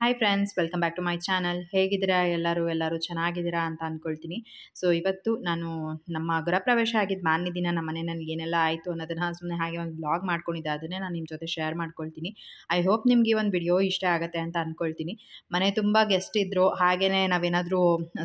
Hi friends, welcome back to my channel. ಹೇಗಿದ್ದೀರಾ ಎಲ್ಲರೂ ಚೆನ್ನಾಗಿದ್ದೀರಾ ಅಂತ ಅಂದ್ಕೊಳ್ತೀನಿ. ಸೊ ಇವತ್ತು ನಾನು ನಮ್ಮ ಗೃಹಪ್ರವೇಶ ಆಗಿದ್ದ ಮಾರನೇ ದಿನ ನಮ್ಮ ಮನೆಯಲ್ಲಿ ಏನೆಲ್ಲ ಆಯಿತು ಅನ್ನೋದನ್ನು ಸುಮ್ಮನೆ ಹಾಗೆ ಒಂದು ಬ್ಲಾಗ್ ಮಾಡ್ಕೊಂಡಿದ್ದೆ. ಅದನ್ನೇ ನಾನು ನಿಮ್ಮ ಜೊತೆ ಶೇರ್ ಮಾಡ್ಕೊಳ್ತೀನಿ. ಐ ಹೋಪ್ ನಿಮಗೆ ಒಂದು ವಿಡಿಯೋ ಇಷ್ಟ ಆಗುತ್ತೆ ಅಂತ ಅಂದ್ಕೊಳ್ತೀನಿ. ಮನೆ ತುಂಬ ಗೆಸ್ಟ್ ಇದ್ದರು. ಹಾಗೆಯೇ ನಾವೇನಾದರೂ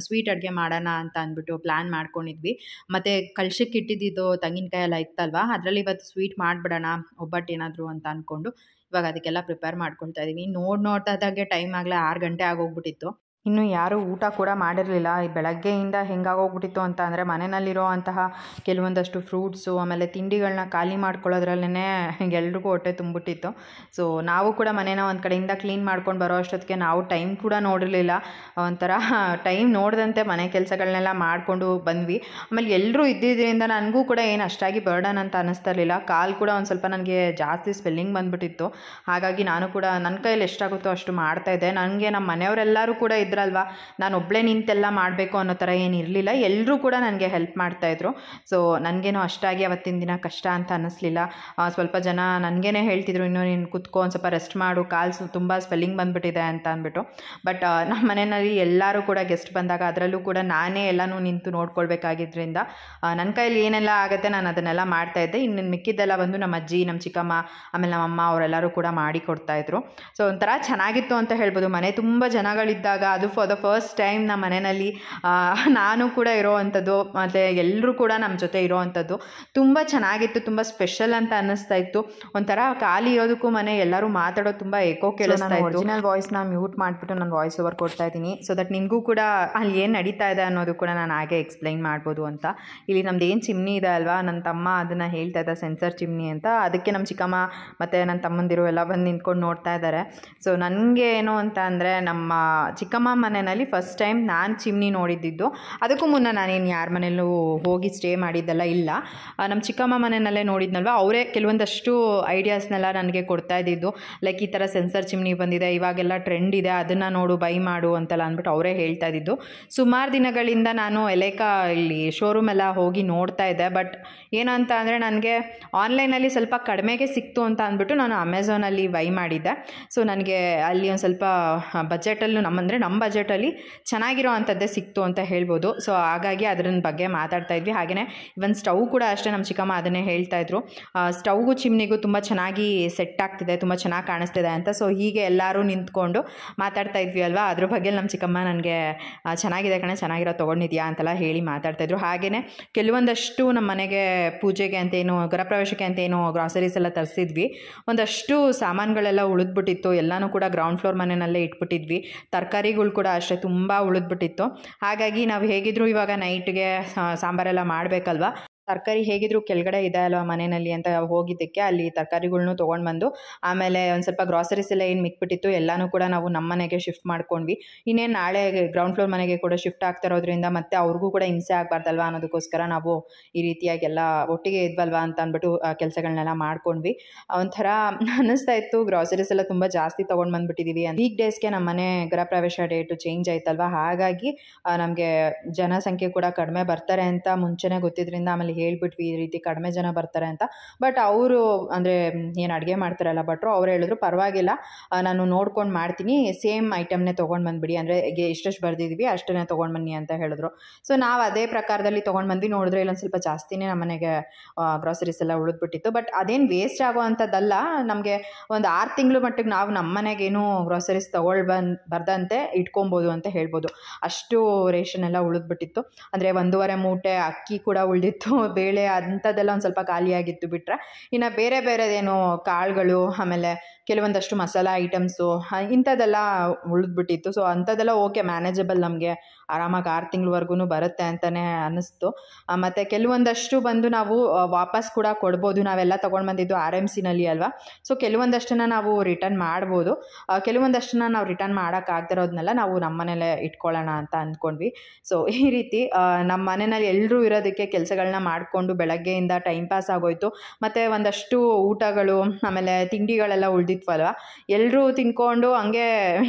ಸ್ವೀಟ್ ಅಡುಗೆ ಮಾಡೋಣ ಅಂತ ಅಂದ್ಬಿಟ್ಟು ಪ್ಲ್ಯಾನ್ ಮಾಡ್ಕೊಂಡಿದ್ವಿ. ಮತ್ತು ಕಳ್ಸಕ್ಕೆ ಇಟ್ಟಿದ್ದು ತೆಂಗಿನಕಾಯಿ ಎಲ್ಲ ಇತ್ತಲ್ವ, ಅದರಲ್ಲಿ ಇವತ್ತು ಸ್ವೀಟ್ ಮಾಡಿಬಿಡೋಣ, ಒಬ್ಬಟ್ಟು ಏನಾದರೂ ಅಂತ ಅಂದ್ಕೊಂಡು ಇವಾಗ ಅದಕ್ಕೆಲ್ಲ ಪ್ರಿಪೇರ್ ಮಾಡ್ಕೊಳ್ತಾ ಇದ್ದೀನಿ. ನೋಡ್ತಾ ಇದ್ದಾಗೆ ಟೈಮ್ ಆಗಲೇ 6 ಗಂಟೆ ಆಗೋಗ್ಬಿಟ್ಟಿತ್ತು. ಇನ್ನು ಯಾರೂ ಊಟ ಕೂಡ ಮಾಡಿರಲಿಲ್ಲ. ಬೆಳಗ್ಗೆಯಿಂದ ಹೆಂಗಾಗೋಗ್ಬಿಟ್ಟಿತ್ತು ಅಂತ ಅಂದರೆ, ಮನೆಯಲ್ಲಿರೋ ಅಂತಹ ಕೆಲವೊಂದಷ್ಟು ಫ್ರೂಟ್ಸು ಆಮೇಲೆ ತಿಂಡಿಗಳನ್ನ ಖಾಲಿ ಮಾಡ್ಕೊಳ್ಳೋದ್ರಲ್ಲೇ ಎಲ್ರಿಗೂ ಹೊಟ್ಟೆ ತುಂಬಿಟ್ಟಿತ್ತು. ಸೊ ನಾವು ಕೂಡ ಮನೇನ ಒಂದು ಕಡೆಯಿಂದ ಕ್ಲೀನ್ ಮಾಡ್ಕೊಂಡು ಬರೋ ಅಷ್ಟೊತ್ತಿಗೆ ನಾವು ಟೈಮ್ ಕೂಡ ನೋಡಿರಲಿಲ್ಲ. ಒಂಥರ ಟೈಮ್ ನೋಡಿದಂತೆ ಮನೆ ಕೆಲಸಗಳನ್ನೆಲ್ಲ ಮಾಡಿಕೊಂಡು ಬಂದ್ವಿ. ಆಮೇಲೆ ಎಲ್ಲರೂ ಇದ್ದಿದ್ದರಿಂದ ನನಗೂ ಕೂಡ ಏನು ಅಷ್ಟಾಗಿ ಬರ್ಡನ್ ಅಂತ ಅನ್ನಿಸ್ತಾ ಇರಲಿಲ್ಲ. ಕಾಲು ಕೂಡ ಒಂದು ಸ್ವಲ್ಪ ನನಗೆ ಜಾಸ್ತಿ ಸ್ವೆಲ್ಲಿಂಗ್ ಬಂದುಬಿಟ್ಟಿತ್ತು. ಹಾಗಾಗಿ ನಾನು ಕೂಡ ನನ್ನ ಕೈಯಲ್ಲಿ ಎಷ್ಟಾಗುತ್ತೋ ಅಷ್ಟು ಮಾಡ್ತಾಯಿದ್ದೆ. ನನಗೆ ನಮ್ಮ ಮನೆಯವರೆಲ್ಲರೂ ಕೂಡ ಇದ್ರಲ್ವ, ನಾನು ಒಬ್ಬಳೇ ನಿಂತೆಲ್ಲ ಮಾಡಬೇಕು ಅನ್ನೋ ಥರ ಏನು ಇರಲಿಲ್ಲ. ಎಲ್ಲರೂ ಕೂಡ ನನಗೆ ಹೆಲ್ಪ್ ಮಾಡ್ತಾಯಿದ್ರು. ಸೊ ನನಗೇನೋ ಅಷ್ಟಾಗಿ ಅವತ್ತಿನ ದಿನ ಕಷ್ಟ ಅಂತ ಅನ್ನಿಸ್ಲಿಲ್ಲ. ಸ್ವಲ್ಪ ಜನ ನನಗೇ ಹೇಳ್ತಿದ್ರು, ಇನ್ನೂ ನೀನು ಕುತ್ಕೊ, ಒಂದು ಸ್ವಲ್ಪ ರೆಸ್ಟ್ ಮಾಡು, ಕಾಲು ತುಂಬ ಸ್ವೆಲ್ಲಿಂಗ್ ಬಂದುಬಿಟ್ಟಿದೆ ಅಂತ ಅಂದ್ಬಿಟ್ಟು. ಬಟ್ ನಮ್ಮ ಮನೆಯಲ್ಲಿ ಎಲ್ಲರೂ ಕೂಡ ಗೆಸ್ಟ್ ಬಂದಾಗ ಅದರಲ್ಲೂ ಕೂಡ ನಾನೇ ಎಲ್ಲನೂ ನಿಂತು ನೋಡ್ಕೊಳ್ಬೇಕಾಗಿದ್ದರಿಂದ ನನ್ನ ಕೈಯಲ್ಲಿ ಏನೆಲ್ಲ ಆಗುತ್ತೆ ನಾನು ಅದನ್ನೆಲ್ಲ ಮಾಡ್ತಾಯಿದ್ದೆ. ಇನ್ನು ಮಿಕ್ಕಿದ್ದೆಲ್ಲ ಬಂದು ನಮ್ಮ ಅಜ್ಜಿ, ನಮ್ಮ ಚಿಕ್ಕಮ್ಮ, ಆಮೇಲೆ ನಮ್ಮಮ್ಮ ಅವರೆಲ್ಲರೂ ಕೂಡ ಮಾಡಿ ಕೊಡ್ತಾಯಿದ್ರು. ಸೊ ಒಂಥರ ಚೆನ್ನಾಗಿತ್ತು ಅಂತ ಹೇಳ್ಬೋದು. ಮನೆ ತುಂಬ ಜನಗಳಿದ್ದಾಗ ಅದು ಫಾರ್ ದ ಫಸ್ಟ್ ಟೈಮ್ ನಮ್ಮ ಮನೆಯಲ್ಲಿ ನಾನು ಕೂಡ ಇರೋವಂಥದ್ದು ಮತ್ತು ಎಲ್ಲರೂ ಕೂಡ ನಮ್ಮ ಜೊತೆ ಇರೋವಂಥದ್ದು ತುಂಬ ಚೆನ್ನಾಗಿತ್ತು. ತುಂಬ ಸ್ಪೆಷಲ್ ಅಂತ ಅನ್ನಿಸ್ತಾ ಇತ್ತು. ಒಂಥರ ಖಾಲಿ ಇರೋದಕ್ಕೂ ಮನೆ ಎಲ್ಲರೂ ಮಾತಾಡೋದು ತುಂಬ ಏಕೋ ಕೇಳಿಸ್ತಾ ಇತ್ತು. ಒರಿಜಿನಲ್ ವಾಯ್ಸ್ನ ಮ್ಯೂಟ್ ಮಾಡಿಬಿಟ್ಟು ನಾನು ವಾಯ್ಸ್ ಓವರ್ ಕೊಡ್ತಾ ಇದ್ದೀನಿ, ಸೊ ದಟ್ ನಿಮಗೂ ಕೂಡ ಅಲ್ಲಿ ಏನು ನಡೀತಾ ಇದೆ ಅನ್ನೋದು ಕೂಡ ನಾನು ಹಾಗೆ ಎಕ್ಸ್ಪ್ಲೈನ್ ಮಾಡ್ಬೋದು ಅಂತ. ಇಲ್ಲಿ ನಮ್ದು ಏನು ಚಿಮ್ನಿ ಇದೆ ಅಲ್ವಾ, ನನ್ನ ತಮ್ಮ ಅದನ್ನು ಹೇಳ್ತಾ ಇದ್ದ ಸೆನ್ಸರ್ ಚಿಮ್ನಿ ಅಂತ. ಅದಕ್ಕೆ ನಮ್ಮ ಚಿಕ್ಕಮ್ಮ ಮತ್ತು ನನ್ನ ತಮ್ಮಂದಿರು ಎಲ್ಲ ಬಂದು ನಿಂತ್ಕೊಂಡು ನೋಡ್ತಾ ಇದ್ದಾರೆ. ಸೊ ನನಗೆ ಏನು ಅಂತ ಅಂದರೆ, ನಮ್ಮ ಚಿಕ್ಕಮ್ಮ ಮನೆಯಲ್ಲಿ ಫಸ್ಟ್ ಟೈಮ್ ನಾನು ಚಿಮ್ನಿ ನೋಡಿದ್ದಿದ್ದು. ಅದಕ್ಕೂ ಮುನ್ನ ನಾನೇನು ಯಾರ ಮನೆಯಲ್ಲೂ ಹೋಗಿ ಸ್ಟೇ ಮಾಡಿದ್ದೆಲ್ಲ ಇಲ್ಲ. ನಮ್ಮ ಚಿಕ್ಕಮ್ಮ ಮನೆಯಲ್ಲೇ ನೋಡಿದ್ನಲ್ವ, ಅವರೇ ಕೆಲವೊಂದಷ್ಟು ಐಡಿಯಾಸ್ನೆಲ್ಲ ನನಗೆ ಕೊಡ್ತಾ ಇದ್ದಿದ್ದು. ಲೈಕ್ ಈ ಥರ ಸೆನ್ಸರ್ ಚಿಮ್ನಿ ಬಂದಿದೆ, ಇವಾಗೆಲ್ಲ ಟ್ರೆಂಡ್ ಇದೆ, ಅದನ್ನು ನೋಡು, ಬೈ ಮಾಡು ಅಂತೆಲ್ಲ ಅಂದ್ಬಿಟ್ಟು ಅವರೇ ಹೇಳ್ತಾ ಇದ್ದಿದ್ದು. ಸುಮಾರು ದಿನಗಳಿಂದ ನಾನು ಎಲೇಕಾ ಇಲ್ಲಿ ಶೋರೂಮ್ ಎಲ್ಲ ಹೋಗಿ ನೋಡ್ತಾ ಇದ್ದೆ. ಬಟ್ ಏನಂತ ಅಂದರೆ, ನನಗೆ ಆನ್ಲೈನಲ್ಲಿ ಸ್ವಲ್ಪ ಕಡಿಮೆಗೆ ಸಿಕ್ತು ಅಂತ ಅಂದ್ಬಿಟ್ಟು ನಾನು ಅಮೆಝಾನಲ್ಲಿ ಬೈ ಮಾಡಿದ್ದೆ. ಸೊ ನನಗೆ ಅಲ್ಲಿ ಒಂದು ಸ್ವಲ್ಪ ಬಜೆಟಲ್ಲೂ ನಮ್ಮ ಬಜೆಟಲ್ಲಿ ಚೆನ್ನಾಗಿರೋ ಅಂಥದ್ದೇ ಸಿಕ್ತು ಅಂತ ಹೇಳ್ಬೋದು. ಸೊ ಹಾಗಾಗಿ ಅದರ ಬಗ್ಗೆ ಮಾತಾಡ್ತಾ ಇದ್ವಿ. ಹಾಗೆಯೇ ಇವನ್ ಸ್ಟವ್ ಕೂಡ ಅಷ್ಟೇ, ನಮ್ಮ ಚಿಕ್ಕಮ್ಮ ಅದನ್ನೇ ಹೇಳ್ತಾಯಿದ್ರು, ಸ್ಟವ್ಗೂ ಚಿಮ್ನಿಗೂ ತುಂಬ ಚೆನ್ನಾಗಿ ಸೆಟ್ ಆಗ್ತಿದೆ, ತುಂಬ ಚೆನ್ನಾಗಿ ಕಾಣಿಸ್ತಿದೆ ಅಂತ. ಸೊ ಹೀಗೆ ಎಲ್ಲರೂ ನಿಂತ್ಕೊಂಡು ಮಾತಾಡ್ತಾ ಇದ್ವಿ ಅಲ್ವಾ, ಅದ್ರ ಬಗ್ಗೆ ನಮ್ಮ ಚಿಕ್ಕಮ್ಮ ನನಗೆ ಚೆನ್ನಾಗಿದೆ ಕಣೆ, ಚೆನ್ನಾಗಿರೋ ತೊಗೊಂಡಿದ್ಯಾ ಅಂತೆಲ್ಲ ಹೇಳಿ ಮಾತಾಡ್ತಾಯಿದ್ರು. ಹಾಗೆಯೇ ಕೆಲವೊಂದಷ್ಟು ನಮ್ಮ ಮನೆಗೆ ಪೂಜೆಗೆ ಅಂತೇನು, ಗೃಹಪ್ರವೇಶಕ್ಕೆ ಅಂತೇನು ಗ್ರಾಸರೀಸ್ ಎಲ್ಲ ತರಿಸಿದ್ವಿ. ಒಂದಷ್ಟು ಸಾಮಾನುಗಳೆಲ್ಲ ಉಳಿದ್ಬಿಟ್ಟಿತ್ತು. ಎಲ್ಲನೂ ಕೂಡ ಗ್ರೌಂಡ್ ಫ್ಲೋರ್ ಮನೆಯಲ್ಲೇ ಇಟ್ಬಿಟ್ಟಿದ್ವಿ. ತರಕಾರಿಗಳು ಕೂಡ ಅಷ್ಟೇ ತುಂಬ ಉಳಿದ್ಬಿಟ್ಟಿತ್ತು. ಹಾಗಾಗಿ ನಾವು ಹೇಗಿದ್ದರೂ ಇವಾಗ ನೈಟ್ಗೆ ಸಾಂಬಾರೆಲ್ಲ ಮಾಡಬೇಕಲ್ವ, ತರಕಾರಿ ಹೇಗಿದ್ರು ಕೆಳಗಡೆ ಇದೆ ಅಲ್ವ ಮನೆಯಲ್ಲಿ ಅಂತ ಹೋಗಿದ್ದಕ್ಕೆ ಅಲ್ಲಿ ತರಕಾರಿಗಳ್ನು ತೊಗೊಂಡು ಬಂದು, ಆಮೇಲೆ ಒಂದು ಸ್ವಲ್ಪ ಗ್ರಾಸರೀಸ್ ಎಲ್ಲ ಏನು ಮಿಕ್ಬಿಟ್ಟಿತ್ತು ಎಲ್ಲನೂ ಕೂಡ ನಾವು ನಮ್ಮ ಮನೆಗೆ ಶಿಫ್ಟ್ ಮಾಡ್ಕೊಂಡ್ವಿ. ಇನ್ನೇನು ನಾಳೆ ಗ್ರೌಂಡ್ ಫ್ಲೋರ್ ಮನೆಗೆ ಕೂಡ ಶಿಫ್ಟ್ ಆಗ್ತಿರೋದ್ರಿಂದ ಮತ್ತೆ ಅವ್ರಿಗೂ ಕೂಡ ಹಿಂಸೆ ಆಗಬಾರ್ದಲ್ವ ಅನ್ನೋದಕ್ಕೋಸ್ಕರ ನಾವು ಈ ರೀತಿಯಾಗೆಲ್ಲ ಒಟ್ಟಿಗೆ ಇದ್ವಲ್ವ ಅಂತ ಅಂದ್ಬಿಟ್ಟು ಕೆಲಸಗಳನ್ನೆಲ್ಲ ಮಾಡ್ಕೊಂಡ್ವಿ. ಒಂಥರ ಅನ್ನಿಸ್ತಾ ಇತ್ತು, ಗ್ರಾಸರೀಸ್ ಎಲ್ಲ ತುಂಬ ಜಾಸ್ತಿ ತೊಗೊಂಡು ಬಂದುಬಿಟ್ಟಿದ್ದೀವಿ. ವೀಕ್ ಡೇಸ್ಗೆ ನಮ್ಮ ಮನೆ ಗೃಹಪ್ರವೇಶ ಡೇಟು ಚೇಂಜ್ ಆಯ್ತಲ್ವ, ಹಾಗಾಗಿ ನಮಗೆ ಜನಸಂಖ್ಯೆ ಕೂಡ ಕಡಿಮೆ ಬರ್ತಾರೆ ಅಂತ ಮುಂಚೆನೇ ಗೊತ್ತಿದ್ದರಿಂದ ಆಮೇಲೆ ಹೇಳ್ಬಿಟ್ವಿ ಈ ರೀತಿ ಕಡಿಮೆ ಜನ ಬರ್ತಾರೆ ಅಂತ. ಬಟ್ ಅವರು ಅಂದರೆ ಏನು ಅಡುಗೆ ಮಾಡ್ತಾರಲ್ಲ ಭಟ್ರು, ಅವ್ರು ಹೇಳಿದ್ರು ಪರವಾಗಿಲ್ಲ, ನಾನು ನೋಡ್ಕೊಂಡು ಮಾಡ್ತೀನಿ, ಸೇಮ್ ಐಟಮ್ನೇ ತೊಗೊಂಡು ಬಂದುಬಿಡಿ, ಅಂದರೆ ಎಷ್ಟೆಷ್ಟು ಬರ್ದಿದ್ವಿ ಅಷ್ಟನ್ನೇ ತೊಗೊಂಡು ಬನ್ನಿ ಅಂತ ಹೇಳಿದ್ರು. ಸೊ ನಾವು ಅದೇ ಪ್ರಕಾರದಲ್ಲಿ ತೊಗೊಂಡು ಬಂದ್ವಿ. ನೋಡಿದ್ರೆ ಇಲ್ಲೊಂದು ಸ್ವಲ್ಪ ಜಾಸ್ತಿನೇ ನಮ್ಮ ಮನೆಗೆ ಗ್ರಾಸರೀಸ್ ಎಲ್ಲ ಉಳಿದ್ಬಿಟ್ಟಿತ್ತು. ಬಟ್ ಅದೇನು ವೇಸ್ಟ್ ಆಗೋ ಅಂಥದ್ದಲ್ಲ, ನಮಗೆ ಒಂದು 6 ತಿಂಗಳು ಮಟ್ಟಿಗೆ ನಾವು ನಮ್ಮ ಮನೆಗೇನು ಗ್ರಾಸರೀಸ್ ಬರ್ದಂತೆ ಇಟ್ಕೊಬೋದು ಅಂತ ಹೇಳ್ಬೋದು. ಅಷ್ಟು ರೇಷನ್ ಎಲ್ಲ ಉಳಿದ್ಬಿಟ್ಟಿತ್ತು. ಅಂದರೆ 1.5 ಮೂಟೆ ಅಕ್ಕಿ ಕೂಡ ಉಳಿದಿತ್ತು, ಬೇಳೆ ಅಂಥದ್ದೆಲ್ಲ ಒಂದು ಸ್ವಲ್ಪ ಖಾಲಿಯಾಗಿತ್ತು ಬಿಟ್ಟರೆ. ಇನ್ನು ಬೇರೆದೇನು ಕಾಳುಗಳು, ಆಮೇಲೆ ಕೆಲವೊಂದಷ್ಟು ಮಸಾಲ ಐಟಮ್ಸು ಇಂಥದ್ದೆಲ್ಲ ಉಳಿದ್ಬಿಟ್ಟಿತ್ತು. ಸೊ ಅಂಥದ್ದೆಲ್ಲ ಓಕೆ, ಮ್ಯಾನೇಜಬಲ್, ನಮಗೆ ಆರಾಮಾಗಿ 6 ತಿಂಗಳವರೆಗೂ ಬರುತ್ತೆ ಅಂತಲೇ ಅನ್ನಿಸ್ತು. ಮತ್ತು ಕೆಲವೊಂದಷ್ಟು ಬಂದು ನಾವು ವಾಪಸ್ ಕೂಡ ಕೊಡ್ಬೋದು. ನಾವೆಲ್ಲ ತೊಗೊಂಡು ಬಂದಿದ್ದು RMCನಲ್ಲಿ ಅಲ್ವಾ, ಸೊ ಕೆಲವೊಂದಷ್ಟನ್ನು ನಾವು ರಿಟರ್ನ್ ಮಾಡ್ಬೋದು. ಕೆಲವೊಂದಷ್ಟನ್ನು ನಾವು ರಿಟರ್ನ್ ಮಾಡೋಕ್ಕಾಗ್ದಿರೋದನ್ನೆಲ್ಲ ನಾವು ನಮ್ಮ ಮನೇಲೇ ಇಟ್ಕೊಳ್ಳೋಣ ಅಂತ ಅಂದ್ಕೊಂಡ್ವಿ. ಸೊ ಈ ರೀತಿ ನಮ್ಮ ಮನೆಯಲ್ಲಿ ಎಲ್ಲರೂ ಇರೋದಕ್ಕೆ ಕೆಲಸಗಳನ್ನ ಮಾಡಿಕೊಂಡು ಬೆಳಗ್ಗೆಯಿಂದ ಟೈಮ್ ಪಾಸ್ ಆಗೋಯಿತು. ಮತ್ತು ಒಂದಷ್ಟು ಊಟಗಳು ಆಮೇಲೆ ತಿಂಡಿಗಳೆಲ್ಲ ಉಳಿದಿತ್ವಲ್ವ, ಎಲ್ಲರೂ ತಿನ್ಕೊಂಡು ಹಂಗೆ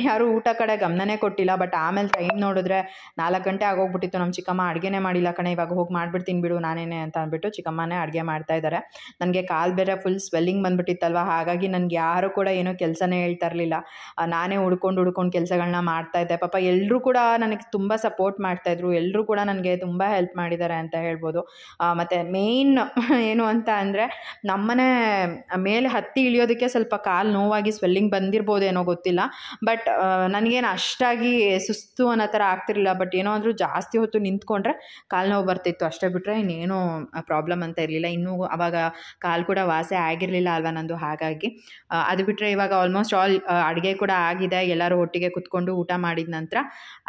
ಯಾರೂ ಊಟ ಕಡೆ ಗಮನನೇ ಕೊಟ್ಟಿಲ್ಲ. ಬಟ್ ಆಮೇಲೆ ಟೈಮ್ ನೋಡಿದ್ರೆ 4 ಗಂಟೆ ಆಗೋಗ್ಬಿಟ್ಟಿತ್ತು. ನಮ್ಮ ಚಿಕ್ಕಮ್ಮ ಅಡುಗೆನೇ ಮಾಡಿಲ್ಲ ಕಣೆ, ಇವಾಗ ಹೋಗಿ ಮಾಡಿಬಿಡ್ತೀನಿ ಬಿಡು ನಾನೇನೆ ಅಂತ ಅಂದ್ಬಿಟ್ಟು ಚಿಕ್ಕಮ್ಮನೇ ಅಡುಗೆ ಮಾಡ್ತಾಯಿದ್ದಾರೆ. ನನಗೆ ಕಾಲು ಬೇರೆ ಫುಲ್ ಸ್ವೆಲ್ಲಿಂಗ್ ಬಂದುಬಿಟ್ಟಿತ್ತಲ್ವ, ಹಾಗಾಗಿ ನನಗೆ ಯಾರೂ ಕೂಡ ಏನೂ ಕೆಲಸನೇ ಹೇಳ್ತಾ ಇರಲಿಲ್ಲ. ನಾನೇ ಹುಡ್ಕೊಂಡು ಕೆಲಸಗಳನ್ನ ಮಾಡ್ತಾಯಿದ್ದೆ. ಪಾಪ ಎಲ್ಲರೂ ಕೂಡ ನನಗೆ ತುಂಬ ಸಪೋರ್ಟ್ ಮಾಡ್ತಾಯಿದ್ರು. ಎಲ್ಲರೂ ಕೂಡ ನನಗೆ ತುಂಬ ಹೆಲ್ಪ್ ಮಾಡಿದ್ದಾರೆ ಅಂತ ಹೇಳ್ಬೋದು. ಮತ್ತು ಮೇಯ್ನ್ ಏನು ಅಂತ ಅಂದರೆ ನಮ್ಮನೆ ಮೇಲೆ ಹತ್ತಿ ಇಳಿಯೋದಕ್ಕೆ ಸ್ವಲ್ಪ ಕಾಲು ನೋವಾಗಿ ಸ್ವೆಲ್ಲಿಂಗ್ ಬಂದಿರ್ಬೋದೇನೋ ಗೊತ್ತಿಲ್ಲ. ಬಟ್ ನನಗೇನು ಅಷ್ಟಾಗಿ ಸುಸ್ತು ಅನ್ನೋ ಥರ ಆಗ್ತಿರಲಿಲ್ಲ. ಬಟ್ ಏನೋ ಅಂದರೂ ಜಾಸ್ತಿ ಹೊತ್ತು ನಿಂತ್ಕೊಂಡ್ರೆ ಕಾಲು ನೋವು ಬರ್ತಿತ್ತು, ಅಷ್ಟೇ ಬಿಟ್ಟರೆ ಇನ್ನೇನೂ ಪ್ರಾಬ್ಲಮ್ ಅಂತ ಇರಲಿಲ್ಲ. ಇನ್ನೂ ಆವಾಗ ಕಾಲು ಕೂಡ ವಾಸಿ ಆಗಿರಲಿಲ್ಲ ಅಲ್ವಾ ನಂದು, ಹಾಗಾಗಿ ಅದು ಬಿಟ್ಟರೆ ಇವಾಗ ಆಲ್ಮೋಸ್ಟ್ ಆಲ್ ಅಡುಗೆ ಕೂಡ ಆಗಿದೆ. ಎಲ್ಲರೂ ಒಟ್ಟಿಗೆ ಕುತ್ಕೊಂಡು ಊಟ ಮಾಡಿದ ನಂತರ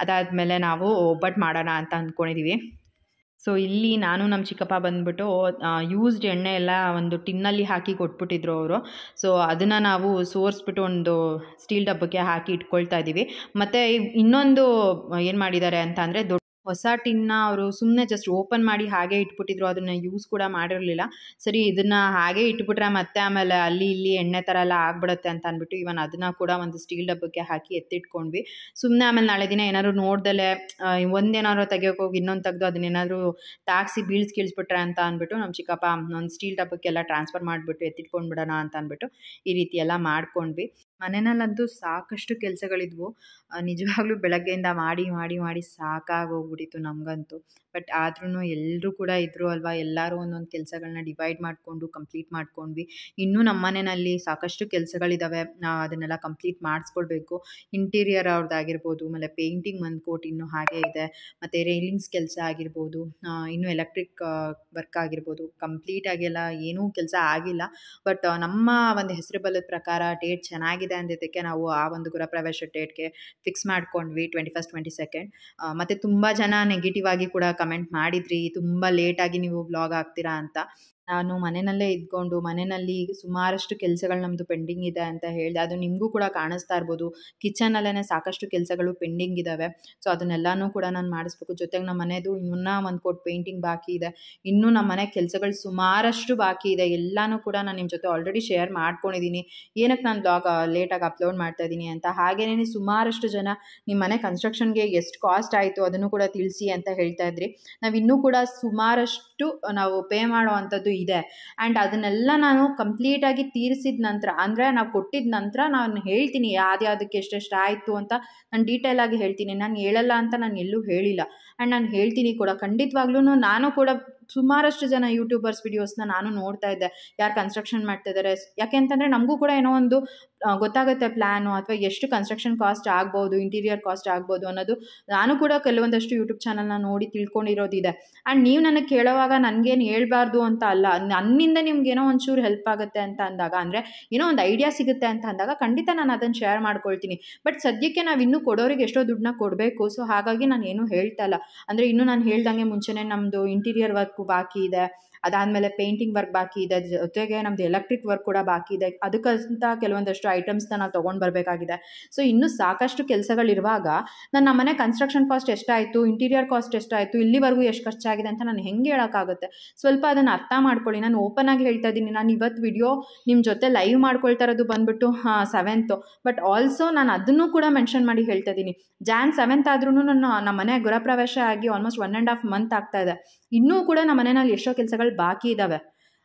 ಅದಾದಮೇಲೆ ನಾವು ಒಬ್ಬಟ್ಟು ಮಾಡೋಣ ಅಂತ ಅಂದ್ಕೊಂಡಿದ್ದೀವಿ. ಸೊ ಇಲ್ಲಿ ನಾನು ನಮ್ಮ ಚಿಕ್ಕಪ್ಪ ಬಂದುಬಿಟ್ಟು ಯೂಸ್ಡ್ ಎಣ್ಣೆ ಎಲ್ಲ ಒಂದು ಟಿನ್ನಲ್ಲಿ ಹಾಕಿ ಕೊಟ್ಬಿಟ್ಟಿದ್ರು ಅವರು. ಸೊ ಅದನ್ನು ನಾವು ಸೋರಿಸ್ಬಿಟ್ಟು ಒಂದು ಸ್ಟೀಲ್ ಡಬ್ಬಕ್ಕೆ ಹಾಕಿ ಇಟ್ಕೊಳ್ತಾ ಇದ್ದೀವಿ. ಮತ್ತು ಇನ್ನೊಂದು ಏನು ಮಾಡಿದ್ದಾರೆ ಅಂತ ಅಂದರೆ ಹೊಸ ಟಿನ್ನ ಅವರು ಸುಮ್ಮನೆ ಜಸ್ಟ್ ಓಪನ್ ಮಾಡಿ ಹಾಗೆ ಇಟ್ಬಿಟ್ಟಿದ್ರು, ಅದನ್ನು ಯೂಸ್ ಕೂಡ ಮಾಡಿರಲಿಲ್ಲ. ಸರಿ ಇದನ್ನು ಹಾಗೆ ಇಟ್ಬಿಟ್ರೆ ಮತ್ತೆ ಆಮೇಲೆ ಅಲ್ಲಿ ಇಲ್ಲಿ ಎಣ್ಣೆ ಥರ ಎಲ್ಲ ಆಗಿಬಿಡುತ್ತೆ ಅಂತ ಅಂದ್ಬಿಟ್ಟು ಇವನ್ ಅದನ್ನು ಕೂಡ ಒಂದು ಸ್ಟೀಲ್ ಡಬ್ಬಕ್ಕೆ ಹಾಕಿ ಎತ್ತಿಟ್ಕೊಂಡ್ವಿ. ಸುಮ್ಮನೆ ಆಮೇಲೆ ನಾಳೆ ದಿನ ಏನಾದ್ರು ನೋಡ್ದಲೆ ಒಂದೇನಾದ್ರು ತೆಗಿಯೋಕೆ ಹೋಗಿ ಇನ್ನೊಂದು ತೆಗೆದು ಅದನ್ನೇನಾದರೂ ತಾಗಿಸಿ ಬೀಳ್ಸ್ಬಿಟ್ರೆ ಅಂತ ಅಂದ್ಬಿಟ್ಟು ನಮ್ಮ ಚಿಕ್ಕಪ್ಪ ಒಂದು ಸ್ಟೀಲ್ ಡಬ್ಬಕ್ಕೆಲ್ಲ ಟ್ರಾನ್ಸ್ಫರ್ ಮಾಡಿಬಿಟ್ಟು ಎತ್ತಿಟ್ಕೊಂಡ್ಬಿಡೋಣ ಅಂತ ಅಂದ್ಬಿಟ್ಟು ಈ ರೀತಿ ಎಲ್ಲ ಮಾಡ್ಕೊಂಡ್ವಿ. ಮನೆಯಲ್ಲಂತೂ ಸಾಕಷ್ಟು ಕೆಲಸಗಳಿದ್ವು. ನಿಜವಾಗ್ಲೂ ಬೆಳಗ್ಗೆಯಿಂದ ಮಾಡಿ ಮಾಡಿ ಮಾಡಿ ಸಾಕಾಗೋಗ್ಬಿಟ್ಟಿತ್ತು ನಮಗಂತೂ. ಬಟ್ ಆದ್ರೂ ಎಲ್ಲರೂ ಕೂಡ ಇದ್ದರು ಅಲ್ವಾ, ಎಲ್ಲರೂ ಒಂದೊಂದು ಕೆಲಸಗಳನ್ನ ಡಿವೈಡ್ ಮಾಡಿಕೊಂಡು ಕಂಪ್ಲೀಟ್ ಮಾಡ್ಕೊಂಡ್ವಿ. ಇನ್ನೂ ನಮ್ಮ ಮನೆಯಲ್ಲಿ ಸಾಕಷ್ಟು ಕೆಲಸಗಳಿದ್ದಾವೆ, ಅದನ್ನೆಲ್ಲ ಕಂಪ್ಲೀಟ್ ಮಾಡಿಸ್ಕೊಳ್ಬೇಕು. ಇಂಟೀರಿಯರ್ ಅವ್ರದ್ದಾಗಿರ್ಬೋದು, ಆಮೇಲೆ ಪೇಂಟಿಂಗ್ ಒಂದು ಕೋಟ್ ಇನ್ನೂ ಹಾಗೆ ಇದೆ, ಮತ್ತು ರೈಲಿಂಗ್ಸ್ ಕೆಲಸ ಆಗಿರ್ಬೋದು, ಇನ್ನೂ ಎಲೆಕ್ಟ್ರಿಕ್ ವರ್ಕ್ ಆಗಿರ್ಬೋದು. ಕಂಪ್ಲೀಟಾಗೆಲ್ಲ ಏನೂ ಕೆಲಸ ಆಗಿಲ್ಲ. ಬಟ್ ನಮ್ಮ ಒಂದು ಹೆಸರು ಬಲ್ಲದ ಪ್ರಕಾರ ಡೇಟ್ ಚೆನ್ನಾಗಿದೆ ಅಂದಿದ್ದಕ್ಕೆ ನಾವು ಆ ಒಂದು ಗೃಹಪ್ರವೇಶ ಡೇಟ್ಗೆ ಫಿಕ್ಸ್ ಮಾಡ್ಕೊಂಡ್ವಿ, 21st 22nd. ಮತ್ತು ತುಂಬ ಜನ ನೆಗೆಟಿವ್ ಆಗಿ ಕೂಡ ಕಮೆಂಟ್ ಮಾಡಿದ್ರಿ, ತುಂಬ ಲೇಟಾಗಿ ನೀವು ವ್ಲಾಗ್ ಹಾಕ್ತೀರಾ ಅಂತ. ನಾನು ಮನೆಯಲ್ಲೇ ಇದ್ಕೊಂಡು ಮನೆಯಲ್ಲಿ ಸುಮಾರಷ್ಟು ಕೆಲಸಗಳು ನಮ್ಮದು ಪೆಂಡಿಂಗ್ ಇದೆ ಅಂತ ಹೇಳಿದೆ. ಅದು ನಿಮಗೂ ಕೂಡ ಕಾಣಿಸ್ತಾ ಇರ್ಬೋದು, ಕಿಚನಲ್ಲೇ ಸಾಕಷ್ಟು ಕೆಲಸಗಳು ಪೆಂಡಿಂಗ್ ಇದ್ದಾವೆ. ಸೊ ಅದನ್ನೆಲ್ಲನೂ ಕೂಡ ನಾನು ಮಾಡಿಸ್ಬೇಕು. ಜೊತೆಗೆ ನಮ್ಮ ಮನೆಯದು ಇನ್ನೂ ಒಂದು ಕೋಟ್ ಪೇಂಟಿಂಗ್ ಬಾಕಿ ಇದೆ. ಇನ್ನೂ ನಮ್ಮ ಮನೆ ಕೆಲಸಗಳು ಸುಮಾರಷ್ಟು ಬಾಕಿ ಇದೆ. ಎಲ್ಲನೂ ಕೂಡ ನಾನು ನಿಮ್ಮ ಜೊತೆ ಆಲ್ರೆಡಿ ಶೇರ್ ಮಾಡ್ಕೊಂಡಿದ್ದೀನಿ, ಏನಕ್ಕೆ ನಾನು ಬ್ಲಾಗ್ ಲೇಟಾಗಿ ಅಪ್ಲೋಡ್ ಮಾಡ್ತಾಯಿದ್ದೀನಿ ಅಂತ. ಹಾಗೆಯೇ ಸುಮಾರಷ್ಟು ಜನ ನಿಮ್ಮ ಮನೆ ಕನ್ಸ್ಟ್ರಕ್ಷನ್ಗೆ ಎಷ್ಟು ಕಾಸ್ಟ್ ಆಯಿತು ಅದನ್ನು ಕೂಡ ತಿಳಿಸಿ ಅಂತ ಹೇಳ್ತಾ ಇದ್ರಿ. ನಾವು ಇನ್ನೂ ಕೂಡ ಸುಮಾರಷ್ಟು ನಾವು ಪೇ ಮಾಡೋ ಅಂಥದ್ದು ಇದೆ. ಆ್ಯಂಡ್ ಅದನ್ನೆಲ್ಲ ನಾನು ಕಂಪ್ಲೀಟಾಗಿ ತೀರಿಸಿದ ನಂತರ, ಅಂದರೆ ನಾವು ಕೊಟ್ಟಿದ ನಂತರ ನಾನು ಹೇಳ್ತೀನಿ ಯಾವುದಕ್ಕೆ ಎಷ್ಟೆಷ್ಟು ಆಯಿತು ಅಂತ ನಾನು ಡೀಟೇಲಾಗಿ ಹೇಳ್ತೀನಿ. ನಾನು ಹೇಳಲ್ಲ ಅಂತ ನಾನು ಎಲ್ಲೂ ಹೇಳಿಲ್ಲ. ಆ್ಯಂಡ್ ನಾನು ಹೇಳ್ತೀನಿ ಕೂಡ ಖಂಡಿತವಾಗ್ಲೂ. ನಾನು ಕೂಡ ಸುಮಾರಷ್ಟು ಜನ ಯೂಟ್ಯೂಬರ್ಸ್ ವಿಡಿಯೋಸ್ನ ನಾನು ನೋಡ್ತಾ ಇದ್ದೆ, ಯಾರು ಕನ್ಸ್ಟ್ರಕ್ಷನ್ ಮಾಡ್ತಾಯಿದ್ದಾರೆ. ಯಾಕೆ ಅಂತಂದರೆ ನಮಗೂ ಕೂಡ ಏನೋ ಒಂದು ಗೊತ್ತಾಗುತ್ತೆ ಪ್ಲ್ಯಾನು, ಅಥವಾ ಎಷ್ಟು ಕನ್ಸ್ಟ್ರಕ್ಷನ್ ಕಾಸ್ಟ್ ಆಗ್ಬೋದು, ಇಂಟೀರಿಯರ್ ಕಾಸ್ಟ್ ಆಗ್ಬೋದು ಅನ್ನೋದು ನಾನು ಕೂಡ ಕೆಲವೊಂದಷ್ಟು ಯೂಟ್ಯೂಬ್ ಚಾನಲ್ನ ನೋಡಿ ತಿಳ್ಕೊಂಡಿರೋದಿದೆ. ಆ್ಯಂಡ್ ನೀವು ನನಗೆ ಕೇಳೋವಾಗ ನನಗೇನು ಹೇಳ್ಬಾರ್ದು ಅಂತ ಅಲ್ಲ, ನನ್ನಿಂದ ನಿಮ್ಗೇನೋ ಒಂಚೂರು ಹೆಲ್ಪ್ ಆಗುತ್ತೆ ಅಂತ ಅಂದಾಗ, ಅಂದರೆ ಏನೋ ಒಂದು ಐಡಿಯಾ ಸಿಗುತ್ತೆ ಅಂತ ಅಂದಾಗ ಖಂಡಿತ ನಾನು ಅದನ್ನು ಶೇರ್ ಮಾಡ್ಕೊಳ್ತೀನಿ. ಬಟ್ ಸದ್ಯಕ್ಕೆ ನಾವು ಇನ್ನೂ ಕೊಡೋರಿಗೆ ಎಷ್ಟೋ ದುಡ್ಡನ್ನ ಕೊಡಬೇಕು. ಸೊ ಹಾಗಾಗಿ ನಾನು ಏನೂ ಹೇಳ್ತಾ ಇಲ್ಲ. ಅಂದರೆ ಇನ್ನೂ ನಾನು ಹೇಳ್ದಂಗೆ ಮುಂಚೆನೇ ನಮ್ಮದು ಇಂಟೀರಿಯರ್ ವರ್ಕು ಬಾಕಿ ಇದೆ, ಅದಾದಮೇಲೆ ಪೇಂಟಿಂಗ್ ವರ್ಕ್ ಬಾಕಿ ಇದೆ, ಜೊತೆಗೆ ನಮ್ಮದು ಎಲೆಕ್ಟ್ರಿಕ್ ವರ್ಕ್ ಕೂಡ ಬಾಕಿ ಇದೆ. ಅದಕ್ಕಂತ ಕೆಲವೊಂದಷ್ಟು ಐಟಮ್ಸ್ನ ನಾವು ತೊಗೊಂಡು ಬರಬೇಕಾಗಿದೆ. ಸೊ ಇನ್ನೂ ಸಾಕಷ್ಟು ಕೆಲಸಗಳಿರುವಾಗ ನನ್ನ ಮನೆ ಕನ್ಸ್ಟ್ರಕ್ಷನ್ ಕಾಸ್ಟ್ ಎಷ್ಟಾಯಿತು, ಇಂಟೀರಿಯರ್ ಕಾಸ್ಟ್ ಎಷ್ಟಾಯಿತು, ಇಲ್ಲಿವರೆಗೂ ಎಷ್ಟು ಖರ್ಚಾಗಿದೆ ಅಂತ ನಾನು ಹೆಂಗೆ ಹೇಳೋಕ್ಕಾಗುತ್ತೆ? ಸ್ವಲ್ಪ ಅದನ್ನು ಅರ್ಥ ಮಾಡ್ಕೊಳ್ಳಿ. ನಾನು ಓಪನ್ ಆಗಿ ಹೇಳ್ತಾ ಇದ್ದೀನಿ. ನಾನು ಇವತ್ತು ವಿಡಿಯೋ ನಿಮ್ಮ ಜೊತೆ ಲೈವ್ ಮಾಡ್ಕೊಳ್ತಾ ಇರೋದು ಬಂದುಬಿಟ್ಟು 7th. ಬಟ್ ಆಲ್ಸೋ ನಾನು ಅದನ್ನು ಕೂಡ ಮೆನ್ಷನ್ ಮಾಡಿ ಹೇಳ್ತಾ ಇದ್ದೀನಿ. Jan 7th ಆದ್ರೂ ನಮ್ಮ ಮನೆ ಗೃಹಪ್ರವೇಶ ಆಗಿ ಆಲ್ಮೋಸ್ಟ್ 1.5 month ಆಗ್ತಾ ಇದೆ. ಇನ್ನೂ ಕೂಡ ನಮ್ಮ ಮನೆಯಲ್ಲಿ ಎಷ್ಟೋ ಕೆಲಸಗಳು ಬಾಕಿ ಇದ್ದಾವೆ.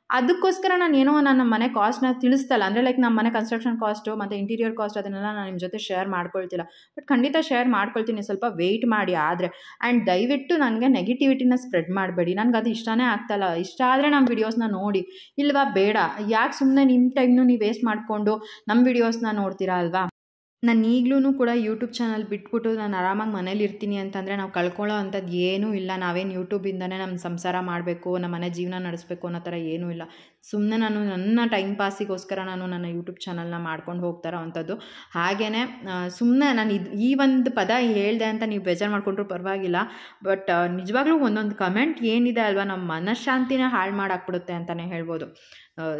ಅದಕ್ಕೋಸ್ಕರ ನಾನು ಏನೋ ನನ್ನ ಮನೆ ಕಾಸ್ಟ್ನ ತಿಳಿಸ್ತಲ್ಲ. ಅಂದರೆ ಲೈಕ್ ನಮ್ಮ ಮನೆ ಕನ್ಸ್ಟ್ರಕ್ಷನ್ ಕಾಸ್ಟು ಮತ್ತು ಇಂಟೀರಿಯರ್ ಕಾಸ್ಟ್ ಅದನ್ನೆಲ್ಲ ನಾನು ನಿಮ್ಮ ಜೊತೆ ಶೇರ್ ಮಾಡ್ಕೊಳ್ತಿಲ್ಲ. ಬಟ್ ಖಂಡಿತ ಶೇರ್ ಮಾಡ್ಕೊಳ್ತೀನಿ, ಸ್ವಲ್ಪ ವೆಯ್ಟ್ ಮಾಡಿ. ಆದರೆ ಆ್ಯಂಡ್ ದಯವಿಟ್ಟು ನನಗೆ ನೆಗೆಟಿವಿಟಿನ ಸ್ಪ್ರೆಡ್ ಮಾಡಬೇಡಿ. ನನಗೆ ಅದು ಇಷ್ಟನೇ ಆಗ್ತಾಯಿಲ್ಲ. ಇಷ್ಟ ಆದರೆ ನಮ್ಮ ವಿಡಿಯೋಸ್ನ ನೋಡಿ, ಇಲ್ವಾ ಬೇಡ. ಯಾಕೆ ಸುಮ್ಮನೆ ನಿಮ್ಮ ಟೈಮ್ನು ನೀವು ವೇಸ್ಟ್ ಮಾಡಿಕೊಂಡು ನಮ್ಮ ವಿಡಿಯೋಸ್ನ ನೋಡ್ತೀರಾ ಅಲ್ವಾ? ನಾನು ಈಗಲೂ ಕೂಡ ಯೂಟ್ಯೂಬ್ ಚಾನಲ್ ಬಿಟ್ಬಿಟ್ಟು ನಾನು ಆರಾಮಾಗಿ ಮನೇಲಿ ಇರ್ತೀನಿ ಅಂತಂದರೆ ನಾವು ಕಳ್ಕೊಳ್ಳೋ ಅಂಥದ್ದು ಏನೂ ಇಲ್ಲ. ನಾವೇನು ಯೂಟ್ಯೂಬಿಂದನೇ ನಮ್ಮ ಸಂಸಾರ ಮಾಡಬೇಕು, ನಮ್ಮ ಮನೆ ಜೀವನ ನಡೆಸಬೇಕು ಅನ್ನೋ ಥರ ಏನೂ ಇಲ್ಲ. ಸುಮ್ಮನೆ ನಾನು ನನ್ನ ಟೈಮ್ ಪಾಸಿಗೋಸ್ಕರ ನಾನು ನನ್ನ ಯೂಟ್ಯೂಬ್ ಚಾನಲ್ನ ಮಾಡ್ಕೊಂಡು ಹೋಗ್ತಾರೋ ಅಂಥದ್ದು. ಹಾಗೆಯೇ ಸುಮ್ಮನೆ ನಾನು ಈ ಒಂದು ಪದ ಹೇಳಿದೆ ಅಂತ ನೀವು ಬೇಜಾರು ಮಾಡಿಕೊಂಡ್ರೂ ಪರವಾಗಿಲ್ಲ. ಬಟ್ ನಿಜವಾಗ್ಲೂ ಒಂದೊಂದು ಕಮೆಂಟ್ ಏನಿದೆ ಅಲ್ವಾ, ನಮ್ಮ ಮನಃಶಾಂತಿನ ಹಾಳು ಮಾಡಾಕ್ಬಿಡುತ್ತೆ ಅಂತಲೇ ಹೇಳ್ಬೋದು.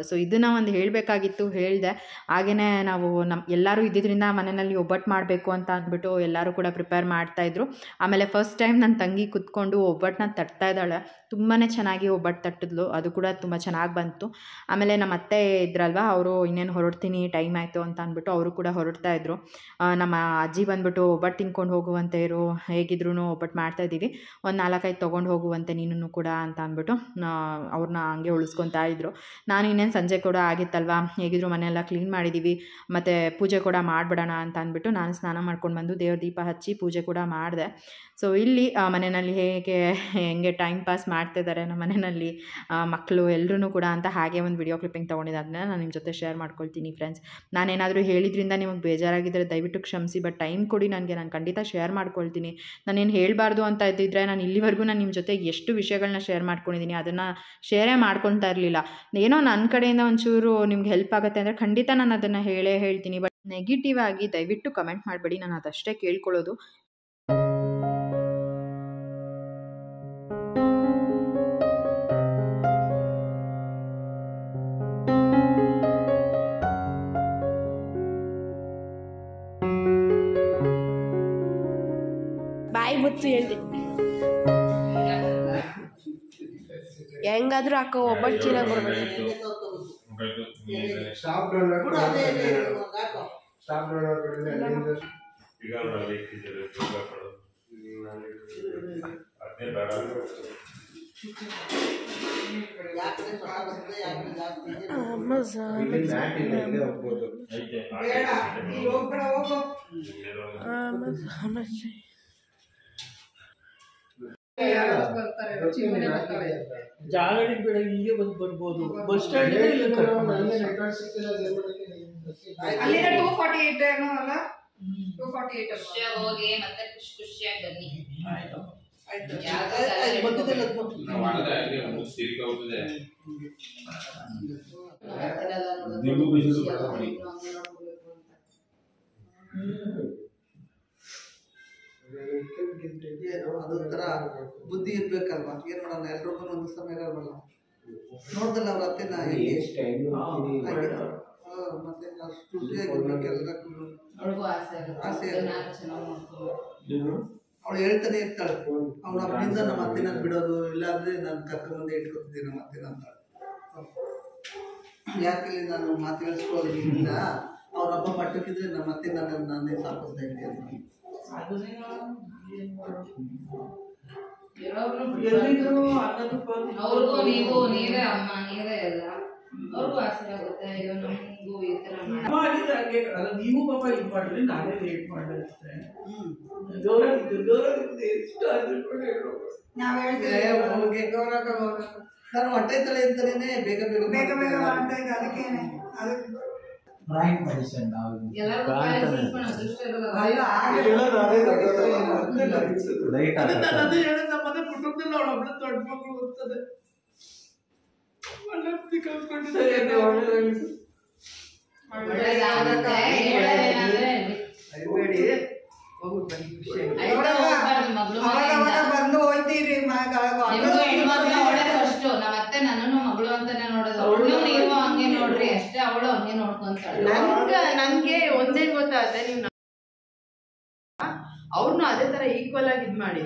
ಸೊ ಇದನ್ನು ಒಂದು ಹೇಳಬೇಕಾಗಿತ್ತು, ಹೇಳಿದೆ. ಹಾಗೆಯೇ ನಾವು ಎಲ್ಲರೂ ಇದ್ದಿದ್ದರಿಂದ ಮನೆಯಲ್ಲಿ ಒಬ್ಬಟ್ಟು ಮಾಡಬೇಕು ಅಂತ ಅಂದ್ಬಿಟ್ಟು ಎಲ್ಲರೂ ಕೂಡ ಪ್ರಿಪೇರ್ ಮಾಡ್ತಾಯಿದ್ರು. ಆಮೇಲೆ ಫಸ್ಟ್ ಟೈಮ್ ನನ್ನ ತಂಗಿ ಕುತ್ಕೊಂಡು ಒಬ್ಬಟ್ಟನ್ನ ತಟ್ತಾ ಇದ್ದಾಳೆ. ತುಂಬಾ ಚೆನ್ನಾಗಿ ಒಬ್ಬಟ್ಟು ತಟ್ಟಿದ್ಲು, ಅದು ಕೂಡ ತುಂಬ ಚೆನ್ನಾಗಿ ಬಂತು. ಆಮೇಲೆ ನಮ್ಮ ಅತ್ತೆ ಇದ್ರಲ್ವ, ಅವರು ಇನ್ನೇನು ಹೊರಡ್ತೀನಿ ಟೈಮ್ ಆಯಿತು ಅಂತ ಅಂದ್ಬಿಟ್ಟು ಅವರು ಕೂಡ ಹೊರಡ್ತಾಯಿದ್ರು. ನಮ್ಮ ಅಜ್ಜಿ ಬಂದುಬಿಟ್ಟು ಒಬ್ಬಟ್ಟು ತಿನ್ಕೊಂಡು ಹೋಗುವಂತೆ ಇರು, ಹೇಗಿದ್ರು ಒಬ್ಬಟ್ಟು ಮಾಡ್ತಾಯಿದ್ದೀವಿ, ಒಂದು 4-5 ತೊಗೊಂಡು ಹೋಗುವಂತೆ ನೀನು ಕೂಡ ಅಂತ ಅಂದ್ಬಿಟ್ಟು ಅವ್ರನ್ನ ಹಂಗೆ ಉಳಿಸ್ಕೊತಾ ಇದ್ರು. ನಾನು ಇನ್ನೇನು ಸಂಜೆ ಕೂಡ ಆಗಿತ್ತಲ್ವ, ಹೇಗಿದ್ರು ಮನೆಯೆಲ್ಲ ಕ್ಲೀನ್ ಮಾಡಿದ್ದೀವಿ, ಮತ್ತು ಪೂಜೆ ಕೂಡ ಮಾಡಿಬಿಡೋಣ ಅಂತ ಅಂದ್ಬಿಟ್ಟು ನಾನು ಸ್ನಾನ ಮಾಡ್ಕೊಂಡು ಬಂದು ದೇವ್ರ ದೀಪ ಹಚ್ಚಿ ಪೂಜೆ ಕೂಡ ಮಾಡಿದೆ. ಸೊ ಇಲ್ಲಿ ಮನೆಯಲ್ಲಿ ಹೆಂಗೆ ಟೈಮ್ ಪಾಸ್ ಮಾಡ್ತಿದ್ದಾರೆ ನಮ್ಮ ಮನೆಯಲ್ಲಿ ಮಕ್ಕಳು ಎಲ್ಲರೂ ಕೂಡ ಅಂತ ಹಾಗೆ ಒಂದು ವಿಡಿಯೋ ಕ್ಲಿಪ್ಪಿಂಗ್ ತೊಗೊಂಡಿದ್ದಾದನ್ನ ನಾನು ನಿಮ್ಮ ಜೊತೆ ಶೇರ್ ಮಾಡ್ಕೊಳ್ತೀನಿ ಫ್ರೆಂಡ್ಸ್. ನಾನೇನಾದರೂ ಹೇಳಿದ್ರಿಂದ ನಿಮಗೆ ಬೇಜಾರಾಗಿದ್ದರೆ ದಯವಿಟ್ಟು ಕ್ಷಮಿಸಿ, ಬಟ್ ಟೈಮ್ ಕೊಡಿ ನನಗೆ, ನಾನು ಖಂಡಿತ ಶೇರ್ ಮಾಡ್ಕೊಳ್ತೀನಿ. ನಾನೇನು ಹೇಳಬಾರ್ದು ಅಂತ ಇದ್ದಿದ್ರೆ ನಾನು ಇಲ್ಲಿವರೆಗೂ ನಾನು ನಿಮ್ಮ ಜೊತೆ ಎಷ್ಟು ವಿಷಯಗಳನ್ನ ಶೇರ್ ಮಾಡ್ಕೊಂಡಿದ್ದೀನಿ, ಅದನ್ನು ಶೇರೇ ಮಾಡ್ಕೊಳ್ತಾ ಇರಲಿಲ್ಲ. ಏನೋ ನನ್ನ ಕಡೆಯಿಂದ ಒಂಚೂರು ನಿಮ್ಗೆ ಹೆಲ್ಪ್ ಆಗುತ್ತೆ ಅಂದರೆ ಖಂಡಿತ ನಾನು ಅದನ್ನು ಹೇಳ್ತೀನಿ. ಬಟ್ ನೆಗೆಟಿವ್ ಆಗಿ ದಯವಿಟ್ಟು ಕಮೆಂಟ್ ಮಾಡಬೇಡಿ, ನಾನು ಅದಷ್ಟೇ ಕೇಳ್ಕೊಳ್ಳೋದು. ಬಾಯಿ ಮುಚ್ಚು ಹೇಳ್ತಿ ಹೆಂಗಾದ್ರೂ ಹಾಕೋ ಒಬ್ಬಟ್ಟು ಚೆನ್ನಾಗಿ ಬರ್ಬೇಕು. ಜಾಗಡಿ ಬೇಡ, ಇಲ್ಲಿಗೆ ಬಂದು ಬರ್ಬೋದು. ಬಸ್ ಸ್ಟ್ಯಾಂಡ್ ಅಲ್ಲಿಂದ 248 ಏನೋ ಅಲ್ಲ, 248 ಹೋಗಿ ಮತ್ತೆ ಖುಷಿಯಾಗಿ ಬನ್ನಿ. ಆಯ್ತು. ಅದೊಂಥರ ಬುದ್ಧಿ ಇರ್ಬೇಕಲ್ವಾ, ಏನ್ ಮಾಡೋಣ, ಎಲ್ರಿಗೂ ಒಂದು ಸಮಯ ಇರಲ್ಲ. ನೋಡ್ದಲ್ಲ ಅವ್ರ ಅತ್ತೆನ ಮತ್ತೆ ಅಷ್ಟು ಖುಷಿಯಾಗಿರ್ಬೇಕು ಎಲ್ಲರಿಗೂ. ಆಸೆ ಅವಳು ಹೇಳ್ತಾನೆ ಇರ್ತಾಳೆ, ಅವ್ನ ಅಪ್ಪನಿಂದ ನಮ್ಮ ಅತ್ತೆನ ಬಿಡೋದು, ಇಲ್ಲಾಂದ್ರೆ ನಾನು ಕರ್ಕೊಂಬಂದೆ ಇಟ್ಕೊತಿದ್ದೀನಿ ನಮ್ಮ ಅತ್ತೆನ ಅಂತ. ಯಾಕೆ ನಾನು ಮಾತು ಹೇಳಿಸ್ಕೊಳ್ಳೋದಿಲ್ಲ, ಅವ್ರ ಹಬ್ಬ ಪಟ್ಟಕ್ಕಿದ್ರೆ ನಮ್ಮ ಅತ್ತೆ ನಾನೇ ಸಾಕಿಸ್ತಾ ಇದ್ದೀನಿ ಅಂತ. ಅವ್ರಿಗೂ ನೀವೇ ಅಮ್ಮ, ನೀವೇ ಎಲ್ಲ, ಅವ್ರಿಗೂ ಆಸೆ ಆಗುತ್ತೆ. ಅಯ್ಯೋ ನಮಗೂ ಈ ತರ ನೀವು ಪಾಪ ಇದು ಮಾಡ್ರಿ, ನಾನೇ ಲೇಟ್ ಮಾಡಿದ್ರೆ ಗೌರವ ಎಷ್ಟು ನಾವ್ ಹೇಳ್ತೇವೆ ನಾನು ಹೊಟ್ಟೆ ತಲೆ ಅಂತಾನೆ ಬೇಗ ಬೇಗ ಬೇಗ ಬೇಗ ಮಾಡ್ತಾ ಇದ್ದೆ. ಅದಕ್ಕೇನೆ ಕುಟುಂಬದಲ್ಲಿ ಅವಳೊಬ್ಳು ದೊಡ್ಡ ಮಕ್ಕಳು ಹೋಗ್ತದೆ. ಬಂದು ಹೋಯ್ತೀರಿ ನಮ್ಮತ್ತೆ ನನ್ನನ್ನು ಮಗಳು ಅಂತಾನೆ ನೋಡೋದು, ನೀವು ಹಂಗೆ ನೋಡ್ರಿ ಅಷ್ಟೇ, ಅವಳು ಹಂಗೆ ನೋಡ್ಕೊಂತಾಳೆ. ನನ್ಗೆ ಒಂದೇ ಗೊತ್ತಾಗುತ್ತೆ, ನೀವು ಅವ್ರನ್ನೂ ಅದೇ ತರ ಈಕ್ವಲ್ ಆಗಿ ಇದ್ ಮಾಡಿ.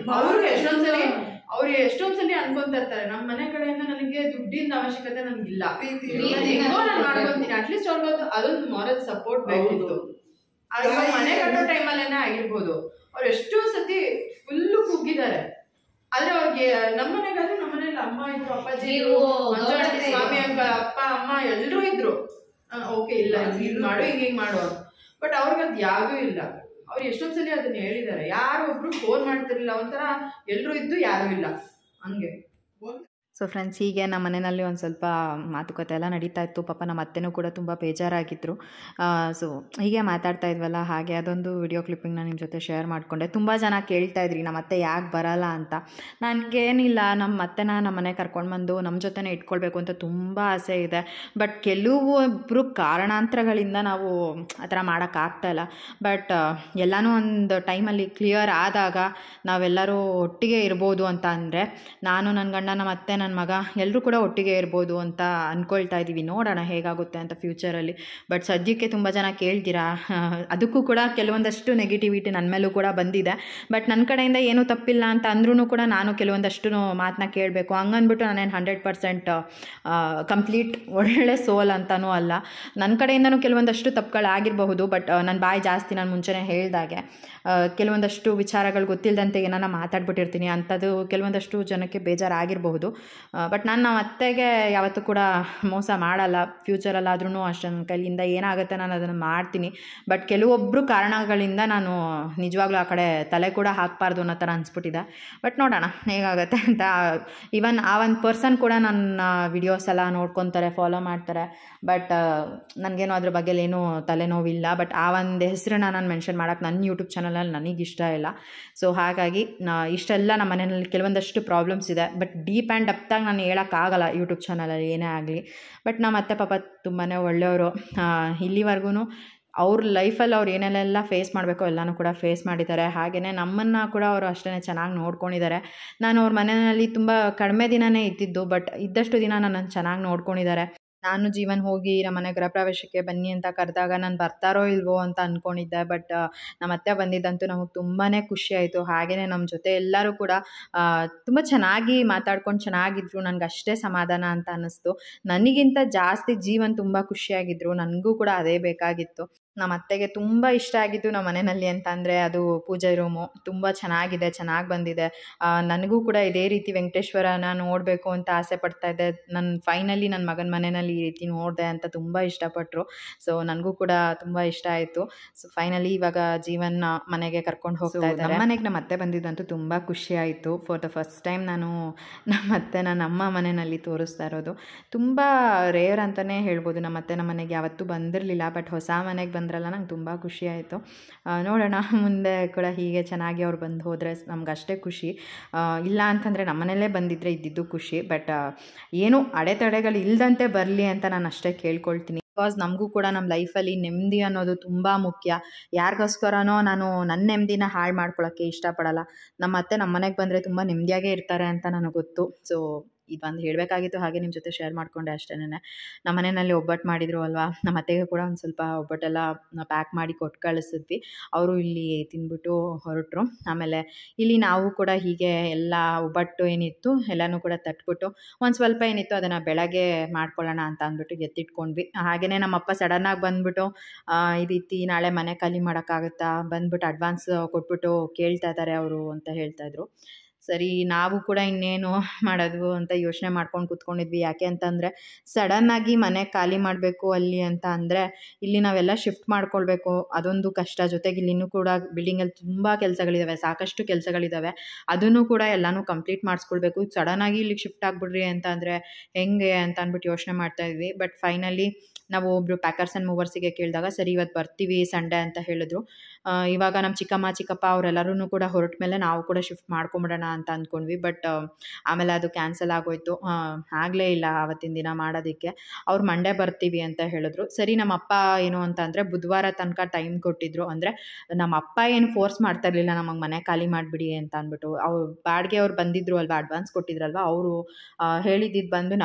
ಅವ್ರು ಎಷ್ಟೊಂದ್ಸಲಿ ಅನ್ಕೊಂತ ಇರ್ತಾರೆ, ನಮ್ಮ ಮನೆ ಕಡೆಯಿಂದ ನನಗೆ ದುಡ್ಡಿನ ಅವಶ್ಯಕತೆ ನನ್ಗಿಲ್ಲ, ನಾನು ಮಾಡ್ಕೊಂತೀನಿ, ಅಟ್ಲೀಸ್ಟ್ ಅವ್ರಿಗೆ ಅದೊಂದು ಮಾರಲ್ ಸಪೋರ್ಟ್ ಬೇಕಿತ್ತು. ಮನೆ ಕಟ್ಟೋ ಟೈಮಲ್ಲೇನೆ ಆಗಿರ್ಬೋದು, ಅವ್ರು ಎಷ್ಟೋ ಸತಿ ಫುಲ್ಲು ಕುಗ್ಗಿದ್ದಾರೆ. ಆದ್ರೆ ಅವ್ರಿಗೆ ನಮ್ಮ ಮನೆಗಾದ್ರೆ ನಮ್ಮ ಮನೇಲಿ ಅಮ್ಮ ಇದ್ರು, ಅಪ್ಪಾಜಿ, ಸ್ವಾಮಿ ಅಂಕಲ್, ಅಪ್ಪ ಅಮ್ಮ ಎಲ್ರೂ ಇದ್ರು. ಓಕೆ, ಇಲ್ಲ ಹಿಂಗ್ ಮಾಡು, ಹಿಂಗ್ ಮಾಡು, ಬಟ್ ಅವ್ರಿಗೆ ಅದು ಯಾವ್ದೂ ಇಲ್ಲ. ಅವ್ರು ಎಷ್ಟೊಂದ್ಸಲಿ ಅದನ್ನ ಹೇಳಿದ್ದಾರೆ, ಯಾರು ಒಬ್ರು ಫೋನ್ ಮಾಡ್ತಿರ್ಲಿಲ್ಲ, ಒಂಥರ ಎಲ್ಲರೂ ಇದ್ದು ಯಾರೂ ಇಲ್ಲ ಹಂಗೆ. ಸೊ ಫ್ರೆಂಡ್ಸ್, ಹೀಗೆ ನಮ್ಮ ಮನೆಯಲ್ಲಿ ಒಂದು ಸ್ವಲ್ಪ ಮಾತುಕತೆ ಎಲ್ಲ ನಡೀತಾ ಇತ್ತು. ಪಾಪ ನಮ್ಮ ಅತ್ತೆನೂ ಕೂಡ ತುಂಬ ಬೇಜಾರಾಗಿದ್ದರು. ಸೊ ಹೀಗೆ ಮಾತಾಡ್ತಾ ಇದ್ವಲ್ಲ, ಹಾಗೆ ಅದೊಂದು ವಿಡಿಯೋ ಕ್ಲಿಪ್ಪಿಂಗ್ನ ನಿಮ್ಮ ಜೊತೆ ಶೇರ್ ಮಾಡಿಕೊಂಡೆ. ತುಂಬ ಜನ ಕೇಳ್ತಾಯಿದ್ರಿ ನಮ್ಮ ಅತ್ತೆ ಯಾಕೆ ಬರಲ್ಲ ಅಂತ. ನನಗೇನಿಲ್ಲ, ನಮ್ಮ ಅತ್ತೆನ ನಮ್ಮ ಮನೆ ಕರ್ಕೊಂಡು ಬಂದು ನಮ್ಮ ಜೊತೆನೇ ಇಟ್ಕೊಳ್ಬೇಕು ಅಂತ ತುಂಬ ಆಸೆ ಇದೆ. ಬಟ್ ಕೆಲವೊಬ್ಬರು ಕಾರಣಾಂತರಗಳಿಂದ ನಾವು ಆ ಥರ ಮಾಡೋಕ್ಕಾಗ್ತಾಯಿಲ್ಲ. ಬಟ್ ಎಲ್ಲನೂ ಒಂದು ಟೈಮಲ್ಲಿ ಕ್ಲಿಯರ್ ಆದಾಗ ನಾವೆಲ್ಲರೂ ಒಟ್ಟಿಗೆ ಇರ್ಬೋದು ಅಂತ ಅಂದರೆ, ನಾನು ನನ್ನ ಗಂಡ, ನಮ್ಮ ಅತ್ತೆ, ನನ್ನ ನನ್ನ ಮಗ ಎಲ್ಲರೂ ಕೂಡ ಒಟ್ಟಿಗೆ ಇರ್ಬೋದು ಅಂತ ಅಂದ್ಕೊಳ್ತಾ ಇದ್ದೀವಿ. ನೋಡೋಣ ಹೇಗಾಗುತ್ತೆ ಅಂತ ಫ್ಯೂಚರಲ್ಲಿ. ಬಟ್ ಸದ್ಯಕ್ಕೆ ತುಂಬ ಜನ ಕೇಳ್ತೀರಾ, ಅದಕ್ಕೂ ಕೂಡ ಕೆಲವೊಂದಷ್ಟು ನೆಗೆಟಿವಿಟಿ ನನ್ನ ಮೇಲೂ ಕೂಡ ಬಂದಿದೆ. ಬಟ್ ನನ್ನ ಕಡೆಯಿಂದ ಏನೂ ತಪ್ಪಿಲ್ಲ ಅಂತ ಅಂದ್ರೂ ಕೂಡ ನಾನು ಕೆಲವೊಂದಷ್ಟು ಮಾತನ್ನ ಕೇಳಬೇಕು. ಹಂಗಂದ್ಬಿಟ್ಟು ನಾನೇನು 100% ಕಂಪ್ಲೀಟ್ ಒಳ್ಳೆ ಸೋಲ್ ಅಂತಲೂ ಅಲ್ಲ. ನನ್ನ ಕಡೆಯಿಂದನೂ ಕೆಲವೊಂದಷ್ಟು ತಪ್ಪುಗಳಾಗಿರಬಹುದು. ಬಟ್ ನನ್ನ ಬಾಯಿ ಜಾಸ್ತಿ, ನಾನು ಮುಂಚೆನೇ ಹೇಳಿದಾಗೆ ಕೆಲವೊಂದಷ್ಟು ವಿಚಾರಗಳು ಗೊತ್ತಿಲ್ಲದಂತೆ ಏನಾನ ಮಾತಾಡ್ಬಿಟ್ಟಿರ್ತೀನಿ. ಅಂಥದ್ದು ಕೆಲವೊಂದಷ್ಟು ಜನಕ್ಕೆ ಬೇಜಾರಾಗಿರಬಹುದು. ಬಟ್ ನಾನು ನಮ್ಮ ಅತ್ತೆಗೆ ಯಾವತ್ತೂ ಕೂಡ ಮೋಸ ಮಾಡಲ್ಲ. ಫ್ಯೂಚರಲ್ಲಾದ್ರೂ ಅಷ್ಟೇ ನನ್ನ ಕೈಲಿಂದ ಏನಾಗುತ್ತೆ ನಾನು ಅದನ್ನು ಮಾಡ್ತೀನಿ. ಬಟ್ ಕೆಲವೊಬ್ಬರು ಕಾರಣಗಳಿಂದ ನಾನು ನಿಜವಾಗ್ಲೂ ಆ ಕಡೆ ತಲೆ ಕೂಡ ಹಾಕಬಾರ್ದು ಅನ್ನೋ ಥರ ಅನಿಸ್ಬಿಟ್ಟಿದೆ. ಬಟ್ ನೋಡೋಣ ಹೇಗಾಗುತ್ತೆ ಅಂತ. ಈವನ್ ಆ ಒಂದು ಪರ್ಸನ್ ಕೂಡ ನನ್ನ ವಿಡಿಯೋಸ್ ಎಲ್ಲ ನೋಡ್ಕೊತಾರೆ, ಫಾಲೋ ಮಾಡ್ತಾರೆ. ಬಟ್ ನನಗೇನು ಅದ್ರ ಬಗ್ಗೆ ಏನೂ ತಲೆನೋವಿಲ್ಲ. ಬಟ್ ಆ ಒಂದು ಹೆಸರನ್ನ ನಾನು ಮೆನ್ಷನ್ ಮಾಡೋಕ್ಕೆ ನನ್ನ ಯೂಟ್ಯೂಬ್ ಚಾನಲಲ್ಲಿ ನನಗಿಷ್ಟ ಇಲ್ಲ. ಸೊ ಹಾಗಾಗಿ ಇಷ್ಟೆಲ್ಲ ನಮ್ಮ ಮನೆಯಲ್ಲಿ ಕೆಲವೊಂದಷ್ಟು ಪ್ರಾಬ್ಲಮ್ಸ್ ಇದೆ. ಬಟ್ ಡೀಪ್ ಆ್ಯಂಡ್ ಡೆಪ್ತಾಗಿ ನಾನು ಹೇಳೋಕ್ಕಾಗಲ್ಲ ಯೂಟ್ಯೂಬ್ ಚಾನಲಲ್ಲಿ ಏನೇ ಆಗಲಿ. ಬಟ್ ನಮ್ಮ ಅತ್ತೆ ಪಾಪ ತುಂಬಾ ಒಳ್ಳೆಯವರು. ಇಲ್ಲಿವರೆಗೂ ಅವ್ರ ಲೈಫಲ್ಲಿ ಅವ್ರು ಏನೆಲ್ಲ ಫೇಸ್ ಮಾಡಬೇಕೋ ಎಲ್ಲನೂ ಕೂಡ ಫೇಸ್ ಮಾಡಿದ್ದಾರೆ. ಹಾಗೆಯೇ ನಮ್ಮನ್ನು ಕೂಡ ಅವರು ಅಷ್ಟೇ ಚೆನ್ನಾಗಿ ನೋಡ್ಕೊಂಡಿದ್ದಾರೆ. ನಾನು ಅವ್ರ ಮನೆಯಲ್ಲಿ ತುಂಬ ಕಡಿಮೆ ದಿನವೇ ಇದ್ದಿದ್ದು. ಬಟ್ ಇದ್ದಷ್ಟು ದಿನ ನನ್ನನ್ನು ಚೆನ್ನಾಗಿ ನೋಡ್ಕೊಂಡಿದ್ದಾರೆ. ನಾನು ಜೀವನ್ ಹೋಗಿ ನಮ್ಮನೆ ಗೃಹ ಪ್ರವೇಶಕ್ಕೆ ಬನ್ನಿ ಅಂತ ಕರೆದಾಗ ನಾನು ಬರ್ತಾರೋ ಇಲ್ವೋ ಅಂತ ಅಂದ್ಕೊಂಡಿದ್ದೆ. ಬಟ್ ನಮ್ಮ ಅತ್ತೆ ಬಂದಿದ್ದಂತೂ ನಮಗೆ ತುಂಬಾ ಖುಷಿ ಆಯಿತು. ಹಾಗೆಯೇ ನಮ್ಮ ಜೊತೆ ಎಲ್ಲರೂ ಕೂಡ ತುಂಬ ಚೆನ್ನಾಗಿ ಮಾತಾಡ್ಕೊಂಡು ಚೆನ್ನಾಗಿದ್ರು. ನನಗೆ ಅಷ್ಟೇ ಸಮಾಧಾನ ಅಂತ ಅನ್ನಿಸ್ತು. ನನಗಿಂತ ಜಾಸ್ತಿ ಜೀವನ್ ತುಂಬ ಖುಷಿಯಾಗಿದ್ದರು. ನನಗೂ ಕೂಡ ಅದೇ ಬೇಕಾಗಿತ್ತು. ನಮ್ಮ ಅತ್ತೆಗೆ ತುಂಬ ಇಷ್ಟ ಆಗಿದ್ದು ನಮ್ಮ ಮನೆಯಲ್ಲಿ ಅಂತ ಅಂದರೆ ಅದು ಪೂಜೆ ರೂಮು ತುಂಬ ಚೆನ್ನಾಗಿದೆ, ಚೆನ್ನಾಗಿ ಬಂದಿದೆ. ನನಗೂ ಕೂಡ ಇದೇ ರೀತಿ ವೆಂಕಟೇಶ್ವರನ ನೋಡಬೇಕು ಅಂತ ಆಸೆ ಪಡ್ತಾಯಿದ್ದೆ. ನಾನು ಫೈನಲಿ ನನ್ನ ಮಗನ ಮನೆಯಲ್ಲಿ ಈ ರೀತಿ ನೋಡಿದೆ ಅಂತ ತುಂಬ ಇಷ್ಟಪಟ್ಟರು. ಸೊ ನನಗೂ ಕೂಡ ತುಂಬ ಇಷ್ಟ ಆಯಿತು. ಸೊ ಫೈನಲಿ ಇವಾಗ ಜೀವನ ಮನೆಗೆ ಕರ್ಕೊಂಡು ಹೋಗ್ತಾ ಇದ್ದಾರೆ. ನಮ್ಮ ಮನೆಗೆ ನಮ್ಮ ಅತ್ತೆ ಬಂದಿದ್ದಂತೂ ತುಂಬ ಖುಷಿ ಆಯಿತು. ಫಾರ್ ದ ಫಸ್ಟ್ ಟೈಮ್ ನಾನು ನಮ್ಮ ಅತ್ತೆನ ನಮ್ಮ ಮನೆಯಲ್ಲಿ ತೋರಿಸ್ತಾ ಇರೋದು. ತುಂಬ ರೇರ್ ಅಂತಲೇ ಹೇಳ್ಬೋದು. ನಮ್ಮ ಅತ್ತೆ ನಮ್ಮ ಮನೆಗೆ ಯಾವತ್ತೂ ಬಂದಿರಲಿಲ್ಲ. ಬಟ್ ಹೊಸ ಮನೆಗೆ ಬಂದ್ರಲ್ಲ, ನಂಗೆ ತುಂಬ ಖುಷಿ ಆಯಿತು. ನೋಡೋಣ ಮುಂದೆ ಕೂಡ ಹೀಗೆ ಚೆನ್ನಾಗಿ ಅವ್ರು ಬಂದು ಹೋದರೆ ನಮ್ಗೆ ಅಷ್ಟೇ ಖುಷಿ. ಇಲ್ಲ ಅಂತಂದರೆ ನಮ್ಮ ಮನೆಯಲ್ಲೇ ಬಂದಿದ್ದರೆ ಇದ್ದಿದ್ದು ಖುಷಿ. ಬಟ್ ಏನು ಅಡೆತಡೆಗಳು ಇಲ್ಲದಂತೆ ಬರಲಿ ಅಂತ ನಾನು ಅಷ್ಟೇ ಕೇಳ್ಕೊಳ್ತೀನಿ. ಬಿಕಾಸ್ ನಮಗೂ ಕೂಡ ನಮ್ಮ ಲೈಫಲ್ಲಿ ನೆಮ್ಮದಿ ಅನ್ನೋದು ತುಂಬ ಮುಖ್ಯ. ಯಾರಿಗೋಸ್ಕರನೋ ನಾನು ನನ್ನ ನೆಮ್ಮದಿನ ಹಾಳು ಮಾಡ್ಕೊಳ್ಳೋಕ್ಕೆ ಇಷ್ಟಪಡಲ್ಲ. ನಮ್ಮ ಅತ್ತೆ ನಮ್ಮ ಮನೆಗೆ ಬಂದರೆ ತುಂಬ ನೆಮ್ಮದಿಯಾಗೇ ಇರ್ತಾರೆ ಅಂತ ನನಗೆ ಗೊತ್ತು. ಸೊ ಇದೊಂದು ಹೇಳಬೇಕಾಗಿತ್ತು, ಹಾಗೆ ನಿಮ್ಮ ಜೊತೆ ಶೇರ್ ಮಾಡಿಕೊಂಡೆ ಅಷ್ಟೇನೆ. ನಮ್ಮ ಮನೆಯಲ್ಲಿ ಒಬ್ಬಟ್ಟು ಮಾಡಿದರು ಅಲ್ವಾ, ನಮ್ಮ ಅತ್ತೆಗೆ ಕೂಡ ಒಂದು ಸ್ವಲ್ಪ ಒಬ್ಬಟ್ಟೆಲ್ಲ ಪ್ಯಾಕ್ ಮಾಡಿ ಕೊಟ್ಟು ಕಳಿಸಿದ್ವಿ. ಅವರು ಇಲ್ಲಿ ತಿಂದ್ಬಿಟ್ಟು ಹೊರಟರು. ಆಮೇಲೆ ಇಲ್ಲಿ ನಾವು ಕೂಡ ಹೀಗೆ ಎಲ್ಲ ಒಬ್ಬಟ್ಟು ಏನಿತ್ತು ಎಲ್ಲನೂ ಕೂಡ ತಟ್ಬಿಟ್ಟು ಒಂದು ಸ್ವಲ್ಪ ಏನಿತ್ತು ಅದನ್ನು ಬೆಳಗ್ಗೆ ಮಾಡ್ಕೊಳ್ಳೋಣ ಅಂತ ಅಂದ್ಬಿಟ್ಟು ಎತ್ತಿಟ್ಕೊಂಡ್ವಿ. ಹಾಗೆಯೇ ನಮ್ಮಪ್ಪ ಸಡನ್ನಾಗಿ ಬಂದುಬಿಟ್ಟು ಈ ರೀತಿ ನಾಳೆ ಮನೆ ಖಾಲಿ ಮಾಡೋಕ್ಕಾಗುತ್ತಾ, ಬಂದುಬಿಟ್ಟು ಅಡ್ವಾನ್ಸ್ ಕೊಟ್ಬಿಟ್ಟು ಕೇಳ್ತಾ ಇದ್ದಾರೆ ಅವರು ಅಂತ ಹೇಳ್ತಾಯಿದ್ರು. ಸರಿ, ನಾವು ಕೂಡ ಇನ್ನೇನು ಮಾಡೋದು ಅಂತ ಯೋಚನೆ ಮಾಡ್ಕೊಂಡು ಕೂತ್ಕೊಂಡಿದ್ವಿ. ಯಾಕೆ ಅಂತಂದರೆ ಸಡನ್ನಾಗಿ ಮನೆ ಖಾಲಿ ಮಾಡಬೇಕು ಅಲ್ಲಿ ಅಂತ ಅಂದರೆ ಇಲ್ಲಿ ನಾವೆಲ್ಲ ಶಿಫ್ಟ್ ಮಾಡ್ಕೊಳ್ಬೇಕು, ಅದೊಂದು ಕಷ್ಟ. ಜೊತೆಗೆ ಇಲ್ಲಿನೂ ಕೂಡ ಬಿಲ್ಡಿಂಗಲ್ಲಿ ತುಂಬ ಕೆಲಸಗಳಿದ್ದಾವೆ, ಸಾಕಷ್ಟು ಕೆಲಸಗಳಿದ್ದಾವೆ. ಅದನ್ನು ಕೂಡ ಎಲ್ಲನೂ ಕಂಪ್ಲೀಟ್ ಮಾಡಿಸ್ಕೊಳ್ಬೇಕು. ಸಡನ್ನಾಗಿ ಇಲ್ಲಿಗೆ ಶಿಫ್ಟ್ ಆಗಿಬಿಡ್ರಿ ಅಂತ ಅಂದರೆ ಹೆಂಗೆ ಅಂತ ಅಂದ್ಬಿಟ್ಟು ಯೋಚನೆ ಮಾಡ್ತಾಯಿದ್ವಿ. ಬಟ್ ಫೈನಲಿ ನಾವು ಒಬ್ಬರು ಪ್ಯಾಕರ್ಸ್ ಆ್ಯಂಡ್ ಮೂವರ್ಸಿಗೆ ಕೇಳಿದಾಗ ಸರಿ ಇವತ್ತು ಬರ್ತೀವಿ ಸಂಡೇ ಅಂತ ಹೇಳಿದ್ರು. ಇವಾಗ ನಮ್ಮ ಚಿಕ್ಕಪ್ಪ ಅವರೆಲ್ಲರೂ ಕೂಡ ಹೊರಟ ಮೇಲೆ ನಾವು ಕೂಡ ಶಿಫ್ಟ್ ಮಾಡ್ಕೊಂಬಿಡೋಣ ಅಂತ ಅಂದ್ಕೊಂಡ್ವಿ. ಬಟ್ ಆಮೇಲೆ ಅದು ಕ್ಯಾನ್ಸಲ್ ಆಗೋಯ್ತು. ಆಗಲೇ ಇಲ್ಲ ಆವತ್ತಿನ ದಿನ ಮಾಡೋದಕ್ಕೆ. ಅವ್ರು ಮಂಡೇ ಬರ್ತೀವಿ ಅಂತ ಹೇಳಿದ್ರು. ಸರಿ, ನಮ್ಮಪ್ಪ ಏನು ಅಂತ ಅಂದರೆ ಬುಧವಾರ ತನಕ ಟೈಮ್ ಕೊಟ್ಟಿದ್ರು. ಅಂದರೆ ನಮ್ಮ ಅಪ್ಪ ಏನು ಫೋರ್ಸ್ ಮಾಡ್ತಾ ಇರಲಿಲ್ಲ ನಮಗೆ ಮನೆ ಖಾಲಿ ಮಾಡಿಬಿಡಿ ಅಂತ ಅಂದ್ಬಿಟ್ಟು. ಅವ್ರು ಬಾಡಿಗೆ ಅವ್ರು ಬಂದಿದ್ರು ಅಲ್ವಾ, ಅಡ್ವಾನ್ಸ್ ಕೊಟ್ಟಿದ್ರಲ್ವ, ಅವರು ಹೇಳಿದ್ದು ಬಂದು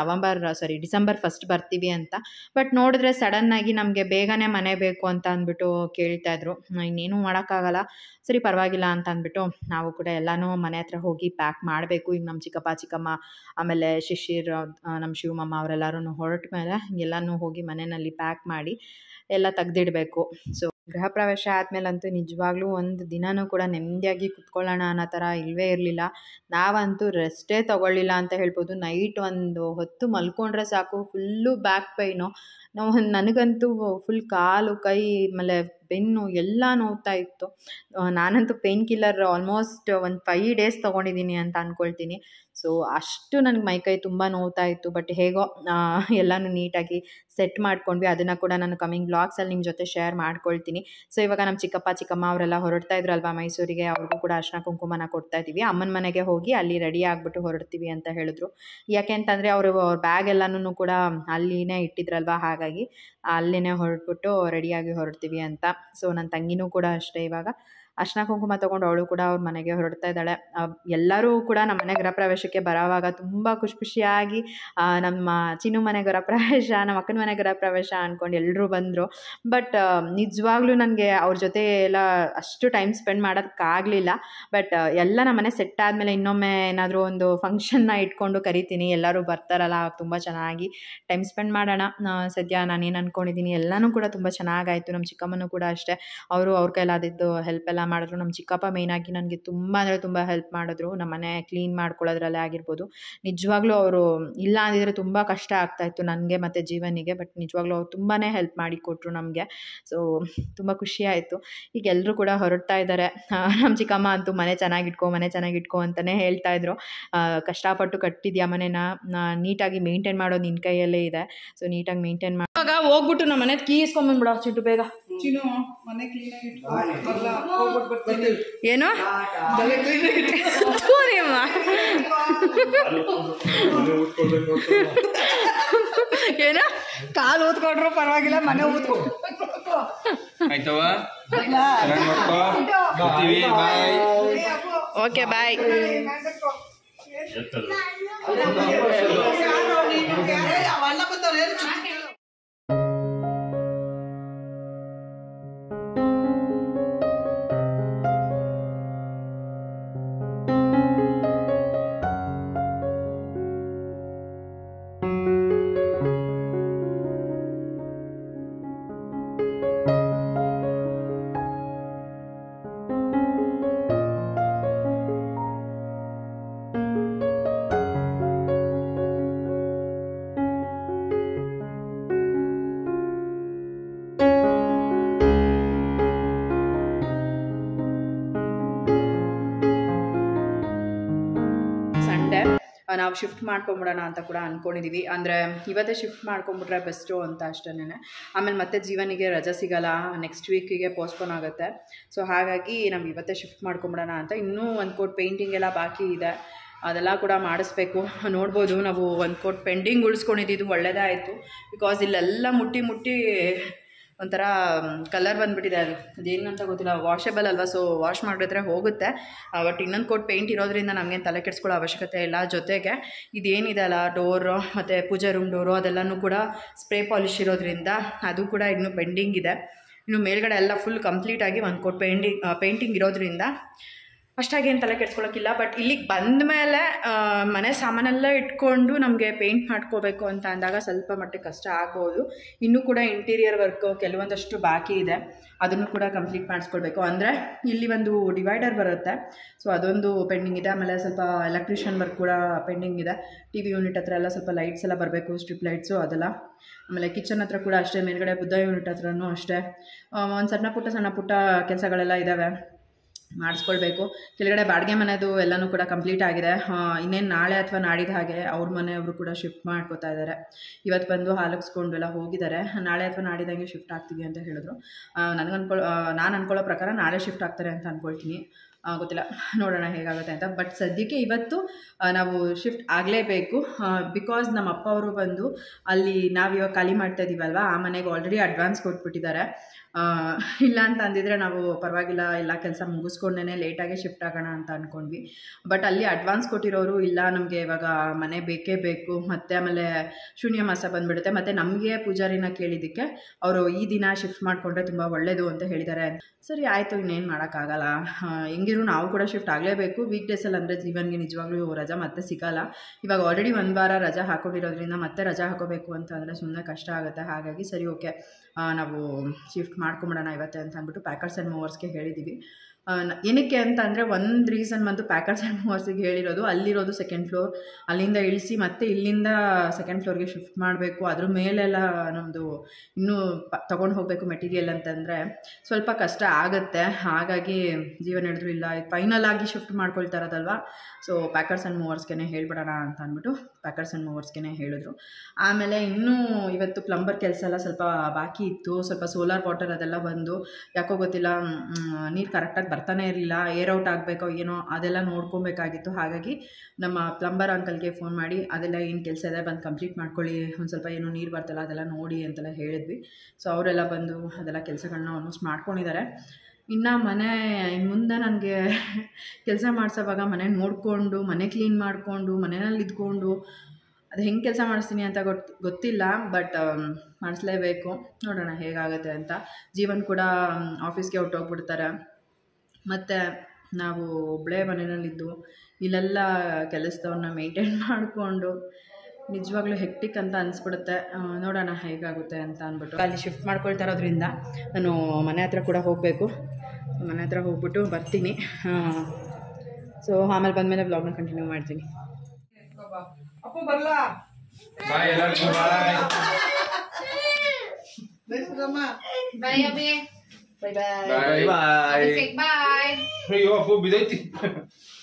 ಡಿಸೆಂಬರ್ 1 ಬರ್ತೀವಿ ಅಂತ. ಬಟ್ ನೋಡಿದ್ರೆ ಸಡನ್ನಾಗಿ ನಮಗೆ ಬೇಗನೆ ಮನೆ ಬೇಕು ಅಂತ ಅಂದ್ಬಿಟ್ಟು ಕೇಳ್ತಾಯಿದ್ರು. ಇನ್ನೇನು ಮಾಡೋಕ್ಕಾಗಲ್ಲ, ಸರಿ ಪರವಾಗಿಲ್ಲ ಅಂತ ಅಂದ್ಬಿಟ್ಟು ನಾವು ಕೂಡ ಎಲ್ಲನೂ ಮನೆ ಹತ್ರ ಹೋಗಿ ಪ್ಯಾಕ್ ಮಾಡಬೇಕು. ಈಗ ನಮ್ಮ ಚಿಕ್ಕಮ್ಮ ಆಮೇಲೆ ಶಿಶಿರ್, ನಮ್ಮ ಶಿವಮಮ್ಮ ಅವರೆಲ್ಲರೂ ಹೊರಟ ಮೇಲೆ ಎಲ್ಲನೂ ಹೋಗಿ ಮನೆಯಲ್ಲಿ ಪ್ಯಾಕ್ ಮಾಡಿ ಎಲ್ಲ ತೆಗ್ದಿಡಬೇಕು. ಸೊ ಗೃಹ ಪ್ರವೇಶ ಆದಮೇಲಂತೂ ನಿಜವಾಗ್ಲೂ ಒಂದು ದಿನವೂ ಕೂಡ ನೆಮ್ಮದಿಯಾಗಿ ಕುತ್ಕೊಳ್ಳೋಣ ಅನ್ನೋ ಥರ ಇಲ್ಲವೇ ಇರಲಿಲ್ಲ. ನಾವಂತೂ ರೆಸ್ಟೇ ತೊಗೊಳ್ಳಿಲ್ಲ ಅಂತ ಹೇಳ್ಬೋದು. ನೈಟ್ ಒಂದು ಹೊತ್ತು ಮಲ್ಕೊಂಡ್ರೆ ಸಾಕು, ಫುಲ್ಲು ಬ್ಯಾಕ್ ಪೈನು. ನನಗಂತೂ ಫುಲ್ ಕಾಲು ಕೈ ಆಮೇಲೆ ಬೆನ್ನು ಎಲ್ಲ ನೋವ್ತಾ ಇತ್ತು. ನಾನಂತೂ ಪೇಯ್ನ್ ಕಿಲ್ಲರ್ ಆಲ್ಮೋಸ್ಟ್ ಒಂದು 5 ಡೇಸ್ ತೊಗೊಂಡಿದ್ದೀನಿ ಅಂತ ಅಂದ್ಕೊಳ್ತೀನಿ. ಸೊ ಅಷ್ಟು ನನಗೆ ಮೈಕೈ ತುಂಬ ನೋವ್ತಾ ಇತ್ತು. ಬಟ್ ಹೇಗೋ ಎಲ್ಲನೂ ನೀಟಾಗಿ ಸೆಟ್ ಮಾಡ್ಕೊಂಡ್ವಿ. ಅದನ್ನು ಕೂಡ ನಾನು ಕಮಿಂಗ್ ಬ್ಲಾಗ್ಸಲ್ಲಿ ನಿಮ್ಮ ಜೊತೆ ಶೇರ್ ಮಾಡ್ಕೊಳ್ತೀನಿ. ಸೊ ಇವಾಗ ನಮ್ಮ ಚಿಕ್ಕಮ್ಮ ಅವರೆಲ್ಲ ಹೊರಡ್ತಾ ಇದ್ರಲ್ವ ಮೈಸೂರಿಗೆ, ಅವ್ರಿಗೂ ಕೂಡ ಅರ್ಶಿನ ಕುಂಕುಮನ ಕೊಡ್ತಾ ಇದ್ದೀವಿ. ಅಮ್ಮನ ಮನೆಗೆ ಹೋಗಿ ಅಲ್ಲಿ ರೆಡಿ ಆಗಿಬಿಟ್ಟು ಹೊರಡ್ತೀವಿ ಅಂತ ಹೇಳಿದ್ರು. ಯಾಕೆ ಅಂತಂದರೆ ಅವ್ರ ಬ್ಯಾಗ್ ಎಲ್ಲನೂ ಕೂಡ ಅಲ್ಲಿನೇ ಇಟ್ಟಿದ್ರಲ್ವ, ಹಾಗಾಗಿ ಅಲ್ಲಿನೇ ಹೊರಟ್ಬಿಟ್ಟು ರೆಡಿಯಾಗಿ ಹೊರಡ್ತೀವಿ ಅಂತ. ಸೊ ನನ್ನ ತಂಗಿನೂ ಕೂಡ ಅಷ್ಟೇ ಇವಾಗ ಅರ್ಶಿನ ಕುಂಕುಮ ತೊಗೊಂಡು ಅವಳು ಕೂಡ ಅವ್ರ ಮನೆಗೆ ಹೊರಡ್ತಾ ಇದ್ದಾಳೆ. ಎಲ್ಲರೂ ಕೂಡ ನಮ್ಮ ಮನೆ ಗೃಹ ಪ್ರವೇಶಕ್ಕೆ ಬರೋವಾಗ ತುಂಬ ಖುಷಿಯಾಗಿ ನಮ್ಮ ಚಿನ್ನು ಮನೆ ಗೃಹ ಪ್ರವೇಶ, ನಮ್ಮ ಅಕ್ಕನ ಮನೆ ಗೃಹ ಪ್ರವೇಶ ಅಂದ್ಕೊಂಡು ಎಲ್ಲರೂ ಬಂದರು. ಬಟ್ ನಿಜವಾಗ್ಲೂ ನನಗೆ ಅವ್ರ ಜೊತೆ ಎಲ್ಲ ಅಷ್ಟು ಟೈಮ್ ಸ್ಪೆಂಡ್ ಮಾಡೋದಕ್ಕಾಗಲಿಲ್ಲ. ಬಟ್ ಎಲ್ಲ ನಮ್ಮ ಮನೆ ಸೆಟ್ ಆದಮೇಲೆ ಇನ್ನೊಮ್ಮೆ ಏನಾದರೂ ಒಂದು ಫಂಕ್ಷನ್ನ ಇಟ್ಕೊಂಡು ಕರಿತೀನಿ, ಎಲ್ಲರೂ ಬರ್ತಾರಲ್ಲ, ತುಂಬ ಚೆನ್ನಾಗಿ ಟೈಮ್ ಸ್ಪೆಂಡ್ ಮಾಡೋಣ. ಸದ್ಯ ನಾನೇನು ಅಂದ್ಕೊಂಡಿದ್ದೀನಿ ಎಲ್ಲನೂ ಕೂಡ ತುಂಬ ಚೆನ್ನಾಗಾಯಿತು. ನಮ್ಮ ಚಿಕ್ಕಮ್ಮನೂ ಕೂಡ ಅಷ್ಟೇ, ಅವ್ರ ಕೈಲಾದಿದ್ದು ಹೆಲ್ಪ್ ಎಲ್ಲ ಮಾಡಿದ್ರು. ನಮ್ಮ ಚಿಕ್ಕಪ್ಪ ಮೇಯ್ನಾಗಿ ನನಗೆ ತುಂಬ ಅಂದರೆ ತುಂಬ ಹೆಲ್ಪ್ ಮಾಡಿದ್ರು. ನಮ್ಮ ಮನೆ ಕ್ಲೀನ್ ಮಾಡ್ಕೊಳ್ಳೋದ್ರಲ್ಲೇ ಆಗಿರ್ಬೋದು. ನಿಜವಾಗ್ಲೂ ಅವರು ಇಲ್ಲ ಅಂದಿದ್ರೆ ತುಂಬ ಕಷ್ಟ ಆಗ್ತಾಯಿತ್ತು ನನಗೆ ಮತ್ತು ಜೀವನಿಗೆ. ಬಟ್ ನಿಜವಾಗ್ಲೂ ಅವ್ರು ತುಂಬಾ ಹೆಲ್ಪ್ ಮಾಡಿ ಕೊಟ್ಟರು ನಮಗೆ. ಸೊ ತುಂಬ ಖುಷಿಯಾಯಿತು. ಈಗ ಎಲ್ಲರೂ ಕೂಡ ಹೊರಡ್ತಾ ಇದ್ದಾರೆ. ನಮ್ಮ ಚಿಕ್ಕಮ್ಮ ಅಂತೂ ಮನೆ ಚೆನ್ನಾಗಿಟ್ಕೊ ಅಂತಲೇ ಹೇಳ್ತಾಯಿದ್ರು. ಕಷ್ಟಪಟ್ಟು ಕಟ್ಟಿದ್ಯಾ ಮನೆನ, ನೀಟಾಗಿ ಮೇಂಟೈನ್ ಮಾಡೋದು ನಿನ್ನ ಕೈಯಲ್ಲೇ ಇದೆ. ಸೊ ನೀಟಾಗಿ ಮೇಂಟೈನ್ ಮಾಡಿ ಇವಾಗ ಹೋಗ್ಬಿಟ್ಟು ನಮ್ಮ ಮನೆ ಕೀ ಇಸ್ಕೊಂಬಂದ್ಬಿಡೋ ಚಿಟ್ಟು ಬೇಗ. ಮನೆ ಕ್ಲೀನಾಗಿ ಇಟ್ಕೊಂಡು ಏನು ಏನು ಕಾಲು ಊದ್ಕೊಂಡ್ರು ಪರವಾಗಿಲ್ಲ, ಮನೆ ಊದ್ಕೊ. Okay bye. ನಾವು ಶಿಫ್ಟ್ ಮಾಡ್ಕೊಂಬಿಡೋಣ ಅಂತ ಕೂಡ ಅಂದ್ಕೊಂಡಿದ್ದೀವಿ. ಅಂದರೆ ಇವತ್ತೇ ಶಿಫ್ಟ್ ಮಾಡ್ಕೊಂಬಿಟ್ರೆ ಬೆಸ್ಟು ಅಂತ ಅಷ್ಟೇನೆ. ಆಮೇಲೆ ಮತ್ತೆ ಜೀವನಿಗೆ ರಜೆ ಸಿಗೋಲ್ಲ, ನೆಕ್ಸ್ಟ್ ವೀಕಿಗೆ ಪೋಸ್ಟ್ಪೋನ್ ಆಗುತ್ತೆ. ಸೊ ಹಾಗಾಗಿ ನಾವು ಇವತ್ತೇ ಶಿಫ್ಟ್ ಮಾಡ್ಕೊಂಬಿಡೋಣ ಅಂತ. ಇನ್ನೂ ಒಂದು ಕೋಟ್ ಪೇಂಟಿಂಗ್ ಎಲ್ಲ ಬಾಕಿ ಇದೆ, ಅದೆಲ್ಲ ಕೂಡ ಮಾಡಿಸ್ಬೇಕು. ನೋಡ್ಬೋದು, ನಾವು ಒಂದು ಕೋಟ್ ಪೆಂಡಿಂಗ್ ಉಳಿಸ್ಕೊಂಡಿದ್ದು ಒಳ್ಳೆಯದೇ ಆಯಿತು. ಬಿಕಾಸ್ ಇಲ್ಲೆಲ್ಲ ಮುಟ್ಟಿ ಒಂಥರ ಕಲರ್ ಬಂದುಬಿಟ್ಟಿದೆ. ಅದೇನಂತ ಗೊತ್ತಿಲ್ಲ, ವಾಷೇಬಲ್ ಅಲ್ವಾ, ಸೊ ವಾಶ್ ಮಾಡಿದ್ರೆ ಹೋಗುತ್ತೆ. ಬಟ್ ಇನ್ನೊಂದು ಕೋಟ್ ಪೇಂಟ್ ಇರೋದ್ರಿಂದ ನಮಗೇನು ತಲೆ ಕೆಡಿಸ್ಕೊಳ್ಳೋ ಅವಶ್ಯಕತೆ ಇಲ್ಲ. ಜೊತೆಗೆ ಇದೇನಿದೆ ಅಲ್ಲ, ಡೋರು ಮತ್ತು ಪೂಜೆ ರೂಮ್ ಡೋರು ಅದೆಲ್ಲನೂ ಕೂಡ ಸ್ಪ್ರೇ ಪಾಲಿಶ್ ಇರೋದ್ರಿಂದ ಅದು ಕೂಡ ಇನ್ನೂ ಪೆಂಡಿಂಗ್ ಇದೆ. ಇನ್ನು ಮೇಲ್ಗಡೆ ಎಲ್ಲ ಫುಲ್ ಕಂಪ್ಲೀಟಾಗಿ ಒಂದು ಕೋಟ್ ಪೇಂಟಿಂಗ್ ಇರೋದ್ರಿಂದ ಅಷ್ಟಾಗೇನು ತಲೆ ಕೆಡ್ಸ್ಕೊಳ್ಳೋಕ್ಕಿಲ್ಲ. ಬಟ್ ಇಲ್ಲಿಗೆ ಬಂದ ಮೇಲೆ ಮನೆ ಸಾಮಾನೆಲ್ಲ ಇಟ್ಕೊಂಡು ನಮಗೆ ಪೇಂಟ್ ಮಾಡ್ಕೋಬೇಕು ಅಂತ ಅಂದಾಗ ಸ್ವಲ್ಪ ಮಟ್ಟಿಗೆ ಕಷ್ಟ ಆಗ್ಬೋದು. ಇನ್ನೂ ಕೂಡ ಇಂಟೀರಿಯರ್ ವರ್ಕು ಕೆಲವೊಂದಷ್ಟು ಬಾಕಿ ಇದೆ, ಅದನ್ನು ಕೂಡ ಕಂಪ್ಲೀಟ್ ಮಾಡಿಸ್ಕೊಳ್ಬೇಕು. ಅಂದರೆ ಇಲ್ಲಿ ಒಂದು ಡಿವೈಡರ್ ಬರುತ್ತೆ, ಸೊ ಅದೊಂದು ಪೆಂಡಿಂಗ್ ಇದೆ. ಆಮೇಲೆ ಸ್ವಲ್ಪ ಎಲೆಕ್ಟ್ರಿಷಿಯನ್ ವರ್ಕ್ ಕೂಡ ಪೆಂಡಿಂಗ್ ಇದೆ. ಟಿ ವಿ ಯೂನಿಟ್ ಹತ್ರ ಎಲ್ಲ ಸ್ವಲ್ಪ ಲೈಟ್ಸ್ ಎಲ್ಲ ಬರಬೇಕು, ಸ್ಟ್ರಿಪ್ ಲೈಟ್ಸು ಅದೆಲ್ಲ. ಆಮೇಲೆ ಕಿಚನ್ ಹತ್ರ ಕೂಡ ಅಷ್ಟೇ, ಮೇಲ್ಗಡೆ ಬುದ್ಧ ಯೂನಿಟ್ ಹತ್ರನೂ ಅಷ್ಟೇ ಒಂದು ಸಣ್ಣ ಪುಟ್ಟ ಕೆಲಸಗಳೆಲ್ಲ ಇದ್ದಾವೆ, ಮಾಡಿಸ್ಕೊಳ್ಬೇಕು. ಕೆಳಗಡೆ ಬಾಡಿಗೆ ಮನೆದು ಎಲ್ಲನೂ ಕೂಡ ಕಂಪ್ಲೀಟ್ ಆಗಿದೆ. ಇನ್ನೇನು ನಾಳೆ ಅಥವಾ ನಾಡಿದ ಹಾಗೆ ಅವ್ರ ಮನೆಯವರು ಕೂಡ ಶಿಫ್ಟ್ ಮಾಡ್ಕೋತಾ ಇದ್ದಾರೆ. ಇವತ್ತು ಬಂದು ಹಾಲಕ್ಸ್ಕೊಂಡು ಎಲ್ಲ ಹೋಗಿದ್ದಾರೆ. ನಾಳೆ ಅಥವಾ ನಾಡಿದಂಗೆ ಶಿಫ್ಟ್ ಆಗ್ತೀವಿ ಅಂತ ಹೇಳಿದ್ರು. ನಾನು ಅಂದ್ಕೊಳ್ಳೋ ಪ್ರಕಾರ ನಾಳೆ ಶಿಫ್ಟ್ ಆಗ್ತಾರೆ ಅಂತ ಅಂದ್ಕೊಳ್ತೀನಿ. ಗೊತ್ತಿಲ್ಲ, ನೋಡೋಣ ಹೇಗಾಗುತ್ತೆ ಅಂತ. ಬಟ್ ಸದ್ಯಕ್ಕೆ ಇವತ್ತು ನಾವು ಶಿಫ್ಟ್ ಆಗಲೇಬೇಕು. ಬಿಕಾಸ್ ನಮ್ಮ ಅಪ್ಪ ಅವರು ಬಂದು ಅಲ್ಲಿ ನಾವಿವಾಗ ಖಾಲಿ ಮಾಡ್ತಾ ಇದ್ದೀವಲ್ವ, ಆ ಮನೆಗೆ ಆಲ್ರೆಡಿ ಅಡ್ವಾನ್ಸ್ ಕೊಟ್ಬಿಟ್ಟಿದ್ದಾರೆ. ಇಲ್ಲ ಅಂತ ಅಂದಿದ್ರೆ ನಾವು ಪರವಾಗಿಲ್ಲ, ಎಲ್ಲ ಕೆಲಸ ಮುಗಿಸ್ಕೊಂಡೇ ಲೇಟಾಗಿ ಶಿಫ್ಟ್ ಆಗೋಣ ಅಂತ ಅಂದ್ಕೊಂಡ್ವಿ. ಬಟ್ ಅಲ್ಲಿ ಅಡ್ವಾನ್ಸ್ ಕೊಟ್ಟಿರೋರು ಇಲ್ಲ, ನಮಗೆ ಇವಾಗ ಮನೆ ಬೇಕೇ ಬೇಕು, ಮತ್ತು ಆಮೇಲೆ ಶೂನ್ಯ ಮಾಸ ಬಂದುಬಿಡುತ್ತೆ, ಮತ್ತು ನಮಗೆ ಪೂಜಾರಿನ ಕೇಳಿದ್ದಕ್ಕೆ ಅವರು ಈ ದಿನ ಶಿಫ್ಟ್ ಮಾಡಿಕೊಂಡ್ರೆ ತುಂಬ ಒಳ್ಳೆಯದು ಅಂತ ಹೇಳಿದ್ದಾರೆ. ಸರಿ ಆಯಿತು, ಇನ್ನೇನು ಮಾಡೋಕ್ಕಾಗಲ್ಲ, ಹೆಂಗಿರು ನಾವು ಕೂಡ ಶಿಫ್ಟ್ ಆಗಲೇಬೇಕು. ವೀಕ್ ಡೇಸಲ್ಲಿ ಅಂದರೆ ಜೀವನ್ಗೆ ನಿಜವಾಗ್ಲೂ ರಜಾ ಮತ್ತೆ ಸಿಗೋಲ್ಲ. ಇವಾಗ ಆಲ್ರೆಡಿ ಒಂದು ವಾರ ರಜಾ ಹಾಕ್ಕೊಂಡಿರೋದ್ರಿಂದ ಮತ್ತೆ ರಜಾ ಹಾಕೋಬೇಕು ಅಂತ ಅಂದರೆ ಸುಮ್ಮನೆ ಕಷ್ಟ ಆಗುತ್ತೆ. ಹಾಗಾಗಿ ಸರಿ ಓಕೆ, ನಾವು ಶಿಫ್ಟ್ ಮಾಡ್ಕೊಂಬಿಡೋಣ ಇವತ್ತೇ ಅಂತ ಅಂದ್ಬಿಟ್ಟು ಪ್ಯಾಕರ್ಸ್ ಆ್ಯಂಡ್ ಮೂವರ್ಸ್ಗೆ ಹೇಳಿದ್ದೀವಿ. ಏನಕ್ಕೆ ಅಂತ ಅಂದರೆ ಒಂದು ರೀಸನ್ ಬಂದು ಪ್ಯಾಕರ್ಸ್ ಆ್ಯಂಡ್ ಮೂವರ್ಸಿಗೆ ಹೇಳಿರೋದು, ಅಲ್ಲಿರೋದು ಸೆಕೆಂಡ್ ಫ್ಲೋರ್, ಅಲ್ಲಿಂದ ಇಳಿಸಿ ಮತ್ತೆ ಇಲ್ಲಿಂದ ಸೆಕೆಂಡ್ ಫ್ಲೋರ್ಗೆ ಶಿಫ್ಟ್ ಮಾಡಬೇಕು. ಅದ್ರ ಮೇಲೆಲ್ಲ ನಮ್ಮದು ಇನ್ನೂ ತೊಗೊಂಡು ಹೋಗಬೇಕು ಮೆಟೀರಿಯಲ್ ಅಂತಂದರೆ ಸ್ವಲ್ಪ ಕಷ್ಟ ಆಗುತ್ತೆ. ಹಾಗಾಗಿ ಜೀವನ ಹೇಳಿದ್ರು ಇಲ್ಲ, ಫೈನಲ್ ಆಗಿ ಶಿಫ್ಟ್ ಮಾಡ್ಕೊಳ್ತಾರದಲ್ವ, ಸೊ ಪ್ಯಾಕರ್ಸ್ ಆ್ಯಂಡ್ ಮೂವರ್ಸ್ಗೆ ಹೇಳ್ಬಿಡೋಣ ಅಂತ ಅಂದ್ಬಿಟ್ಟು ಪ್ಯಾಕರ್ಸ್ ಆ್ಯಂಡ್ ಮೂವರ್ಸ್ಗೆ ಹೇಳಿದ್ರು. ಆಮೇಲೆ ಇನ್ನೂ ಇವತ್ತು ಪ್ಲಂಬರ್ ಕೆಲಸ ಎಲ್ಲ ಸ್ವಲ್ಪ ಬಾಕಿ ಇತ್ತು. ಸ್ವಲ್ಪ ಸೋಲಾರ್ ವಾಟರ್ ಅದೆಲ್ಲ ಬಂದು ಯಾಕೋ ಗೊತ್ತಿಲ್ಲ, ನೀರು ಕರೆಕ್ಟಾಗಿ ಬರ್ತಾನೆ ಇರಲಿಲ್ಲ, ಏರ್ ಔಟ್ ಆಗಬೇಕೋ ಏನೋ ಅದೆಲ್ಲ ನೋಡ್ಕೊಬೇಕಾಗಿತ್ತು. ಹಾಗಾಗಿ ನಮ್ಮ ಪ್ಲಂಬರ್ ಅಂಕಲ್ಗೆ ಫೋನ್ ಮಾಡಿ ಅದೆಲ್ಲ ಏನು ಕೆಲಸ ಇದೆ ಬಂದು ಕಂಪ್ಲೀಟ್ ಮಾಡ್ಕೊಳ್ಳಿ, ಒಂದು ಸ್ವಲ್ಪ ಏನೋ ನೀರು ಬರ್ತಲ್ಲ ಅದೆಲ್ಲ ನೋಡಿ ಅಂತೆಲ್ಲ ಹೇಳಿದ್ವಿ. ಸೊ ಅವರೆಲ್ಲ ಬಂದು ಅದೆಲ್ಲ ಕೆಲಸಗಳನ್ನ ಆಲ್ಮೋಸ್ಟ್ ಮಾಡ್ಕೊಂಡಿದ್ದಾರೆ. ಇನ್ನು ಮನೆ ಮುಂದೆ ನನಗೆ ಕೆಲಸ ಮಾಡಿಸೋವಾಗ ಮನೆ ನೋಡಿಕೊಂಡು ಮನೆ ಕ್ಲೀನ್ ಮಾಡಿಕೊಂಡು ಮನೆಯಲ್ಲಿ ಇದ್ಕೊಂಡು ಅದು ಹೆಂಗೆ ಕೆಲಸ ಮಾಡಿಸ್ತೀನಿ ಅಂತ ಗೊತ್ತಿಲ್ಲ. ಬಟ್ ಮಾಡಿಸ್ಲೇಬೇಕು. ನೋಡೋಣ ಹೇಗಾಗುತ್ತೆ ಅಂತ. ಜೀವನ್ ಕೂಡ ಆಫೀಸ್ಗೆ ಹೊರ್ಟೋಗ್ಬಿಡ್ತಾರೆ. ಮತ್ತು ನಾವು ಒಬ್ಬಳೇ ಮನೆಯಲ್ಲಿದ್ದು ಇಲ್ಲೆಲ್ಲ ಕೆಲಸದವ್ರನ್ನ ಮೇಂಟೈನ್ ಮಾಡಿಕೊಂಡು ನಿಜವಾಗ್ಲೂ ಹೆಕ್ಟಿಕ್ ಅಂತ ಅನಿಸ್ಬಿಡುತ್ತೆ. ನೋಡೋಣ ಹೇಗಾಗುತ್ತೆ ಅಂತ ಅಂದ್ಬಿಟ್ಟು ಅಲ್ಲಿ ಶಿಫ್ಟ್ ಮಾಡ್ಕೊಳ್ತಾ ಇರೋದ್ರಿಂದ ನಾನು ಮನೆ ಹತ್ರ ಕೂಡ ಹೋಗಬೇಕು. ಮನೆ ಹತ್ರ ಹೋಗ್ಬಿಟ್ಟು ಬರ್ತೀನಿ. ಸೊ ಆಮೇಲೆ ಬಂದಮೇಲೆ ವ್ಲಾಗ್ನ ಕಂಟಿನ್ಯೂ ಮಾಡ್ತೀನಿ. ಅಪ್ಪ ಬರ್ಲಾ ಬಾಯ್ ಎಲ್ಲರಿಗೂ ಬಾಯ್ ಬಾಯ್ ಅಬ್ಬಿ ಬಾಯ್ ಬಾಯ್ ಬಾಯ್ ಬಾಯ್ ಬಾಯ್. ಅಯ್ಯೋ ಅಪ್ಪು ಬಿದೈತಿ.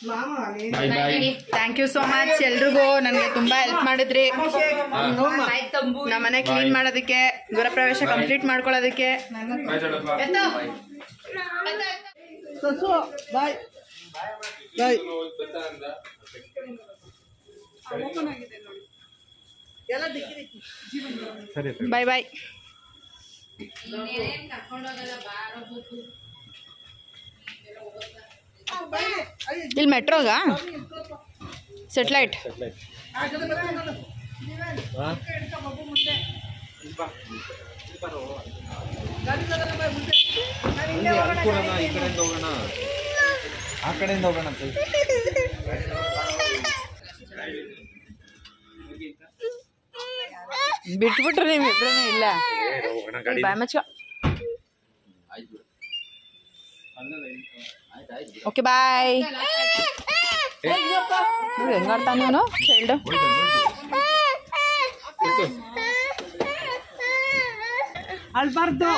ಮಾಮ ನೀನು ಬಾಯ್ ಬಾಯ್. ಥ್ಯಾಂಕ್ ಯು ಸೋ ಮಚ್ ಎಲ್ರಿಗೂ. ನನಗೆ ತುಂಬ ಹೆಲ್ಪ್ ಮಾಡಿದ್ರಿ ಬಾಯ್ ತಂಬು. ನಮ್ಮ ಮನೆ ಕ್ಲೀನ್ ಮಾಡೋದಕ್ಕೆ, ಗೃಹಪ್ರವೇಶ ಕಂಪ್ಲೀಟ್ ಮಾಡ್ಕೊಳ್ಳೋದಕ್ಕೆ. ಬಾಯ್ ಚಡಪ್ಪ. ಸಸು ಬಾಯ್ ಬಾಯ್ ಎಲ್ಲ ದಿಕ್ಕಿದೆ ಬಾಯ್ ಬಾಯ್. ಇನ್ನೇನೇನ್ ಕರ್ಕೊಂಡೋಗಲ್ಲ ಬಾರೋ ಬುಕ್ಕು. ಇಲ್ಲಿ ಮೆಟ್ರೋಗ ಸೆಟ್ಲೈಟ್ ಈ ಕಡೆಯಿಂದ ಹೋಗೋಣ, ಆ ಕಡೆಯಿಂದ ಹೋಗೋಣ ಅಂತ. ಬಿಟ್ಬಿಟ್ರೆ ನೀವು ಇಬ್ಬರೂ ಇಲ್ಲ. ಬಾಯ್ ಮಚ್ಚ. Okay bye. ನೋಡಿ ಹೆಂಗಾಡ್ತಾನೆ ಅವನು ಚೈಲ್ಡ್. ಅಳ್ಬಾರ್ದು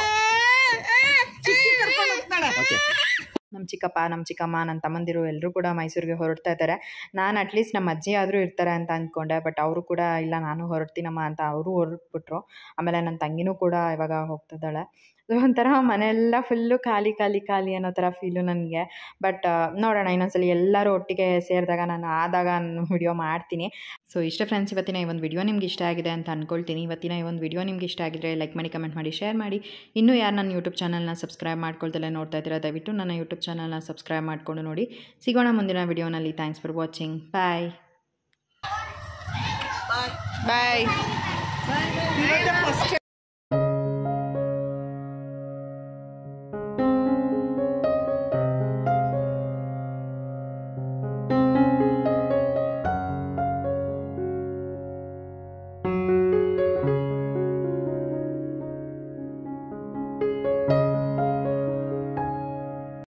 ನಮ್ಮ ಚಿಕ್ಕಪ್ಪ, ನಮ್ಮ ಚಿಕ್ಕಮ್ಮ, ನನ್ನ ತಮ್ಮಂದಿರು ಎಲ್ಲರೂ ಕೂಡ ಮೈಸೂರಿಗೆ ಹೊರಡ್ತಾ ಇದ್ದಾರೆ. ನಾನು ಅಟ್ಲೀಸ್ಟ್ ನಮ್ಮ ಅಜ್ಜಿ ಆದರೂ ಇರ್ತಾರೆ ಅಂತ ಅಂದ್ಕೊಂಡೆ. ಬಟ್ ಅವರು ಕೂಡ ಇಲ್ಲ ನಾನು ಹೊರಡ್ತೀನಮ್ಮ ಅಂತ ಅವರು ಹೊರಟ್ಬಿಟ್ರು. ಆಮೇಲೆ ನನ್ನ ತಂಗಿನೂ ಕೂಡ ಇವಾಗ ಹೋಗ್ತಿದ್ದಾಳೆ. ಒಂಥರ ಮನೆಯೆಲ್ಲ ಫುಲ್ಲು ಖಾಲಿ ಖಾಲಿ ಖಾಲಿ ಅನ್ನೋ ಥರ ಫೀಲು ನನಗೆ. ಬಟ್ ನೋಡೋಣ ಇನ್ನೊಂದ್ಸಲಿ ಎಲ್ಲರೂ ಒಟ್ಟಿಗೆ ಸೇರಿದಾಗ ನಾನು ವಿಡಿಯೋ ಮಾಡ್ತೀನಿ. ಸೊ ಇಷ್ಟ ಫ್ರೆಂಡ್ಸ್, ಇವತ್ತಿನ ಈ ಒಂದು ವಿಡಿಯೋ ನಿಮ್ಗೆ ಇಷ್ಟ ಆಗಿದೆ ಅಂತ ಅಂದ್ಕೊಳ್ತೀನಿ. ಇವತ್ತಿನ ಈ ಒಂದು ವಿಡಿಯೋ ನಿಮ್ಗೆ ಇಷ್ಟ ಆಗಿದ್ರೆ ಲೈಕ್ ಮಾಡಿ, ಕಮೆಂಟ್ ಮಾಡಿ, ಶೇರ್ ಮಾಡಿ. ಇನ್ನೂ ಯಾರು ನನ್ನ ಯೂಟ್ಯೂಬ್ ಚಾನಲ್ನ ಸಬ್ಸ್ಕ್ರೈಬ್ ಮಾಡ್ಕೊಳ್ತಲೇ ನೋಡ್ತಾ ಇದ್ದೀರಾ, ದಯವಿಟ್ಟು ನನ್ನ ಯೂಟ್ಯೂಬ್ ಚಾನಲ್ನ ಸಬ್ಸ್ಕ್ರೈಬ್ ಮಾಡಿಕೊಂಡು ನೋಡಿ. ಸಿಗೋಣ ಮುಂದಿನ ವಿಡಿಯೋನಲ್ಲಿ. Thanks for watching. Bye bye.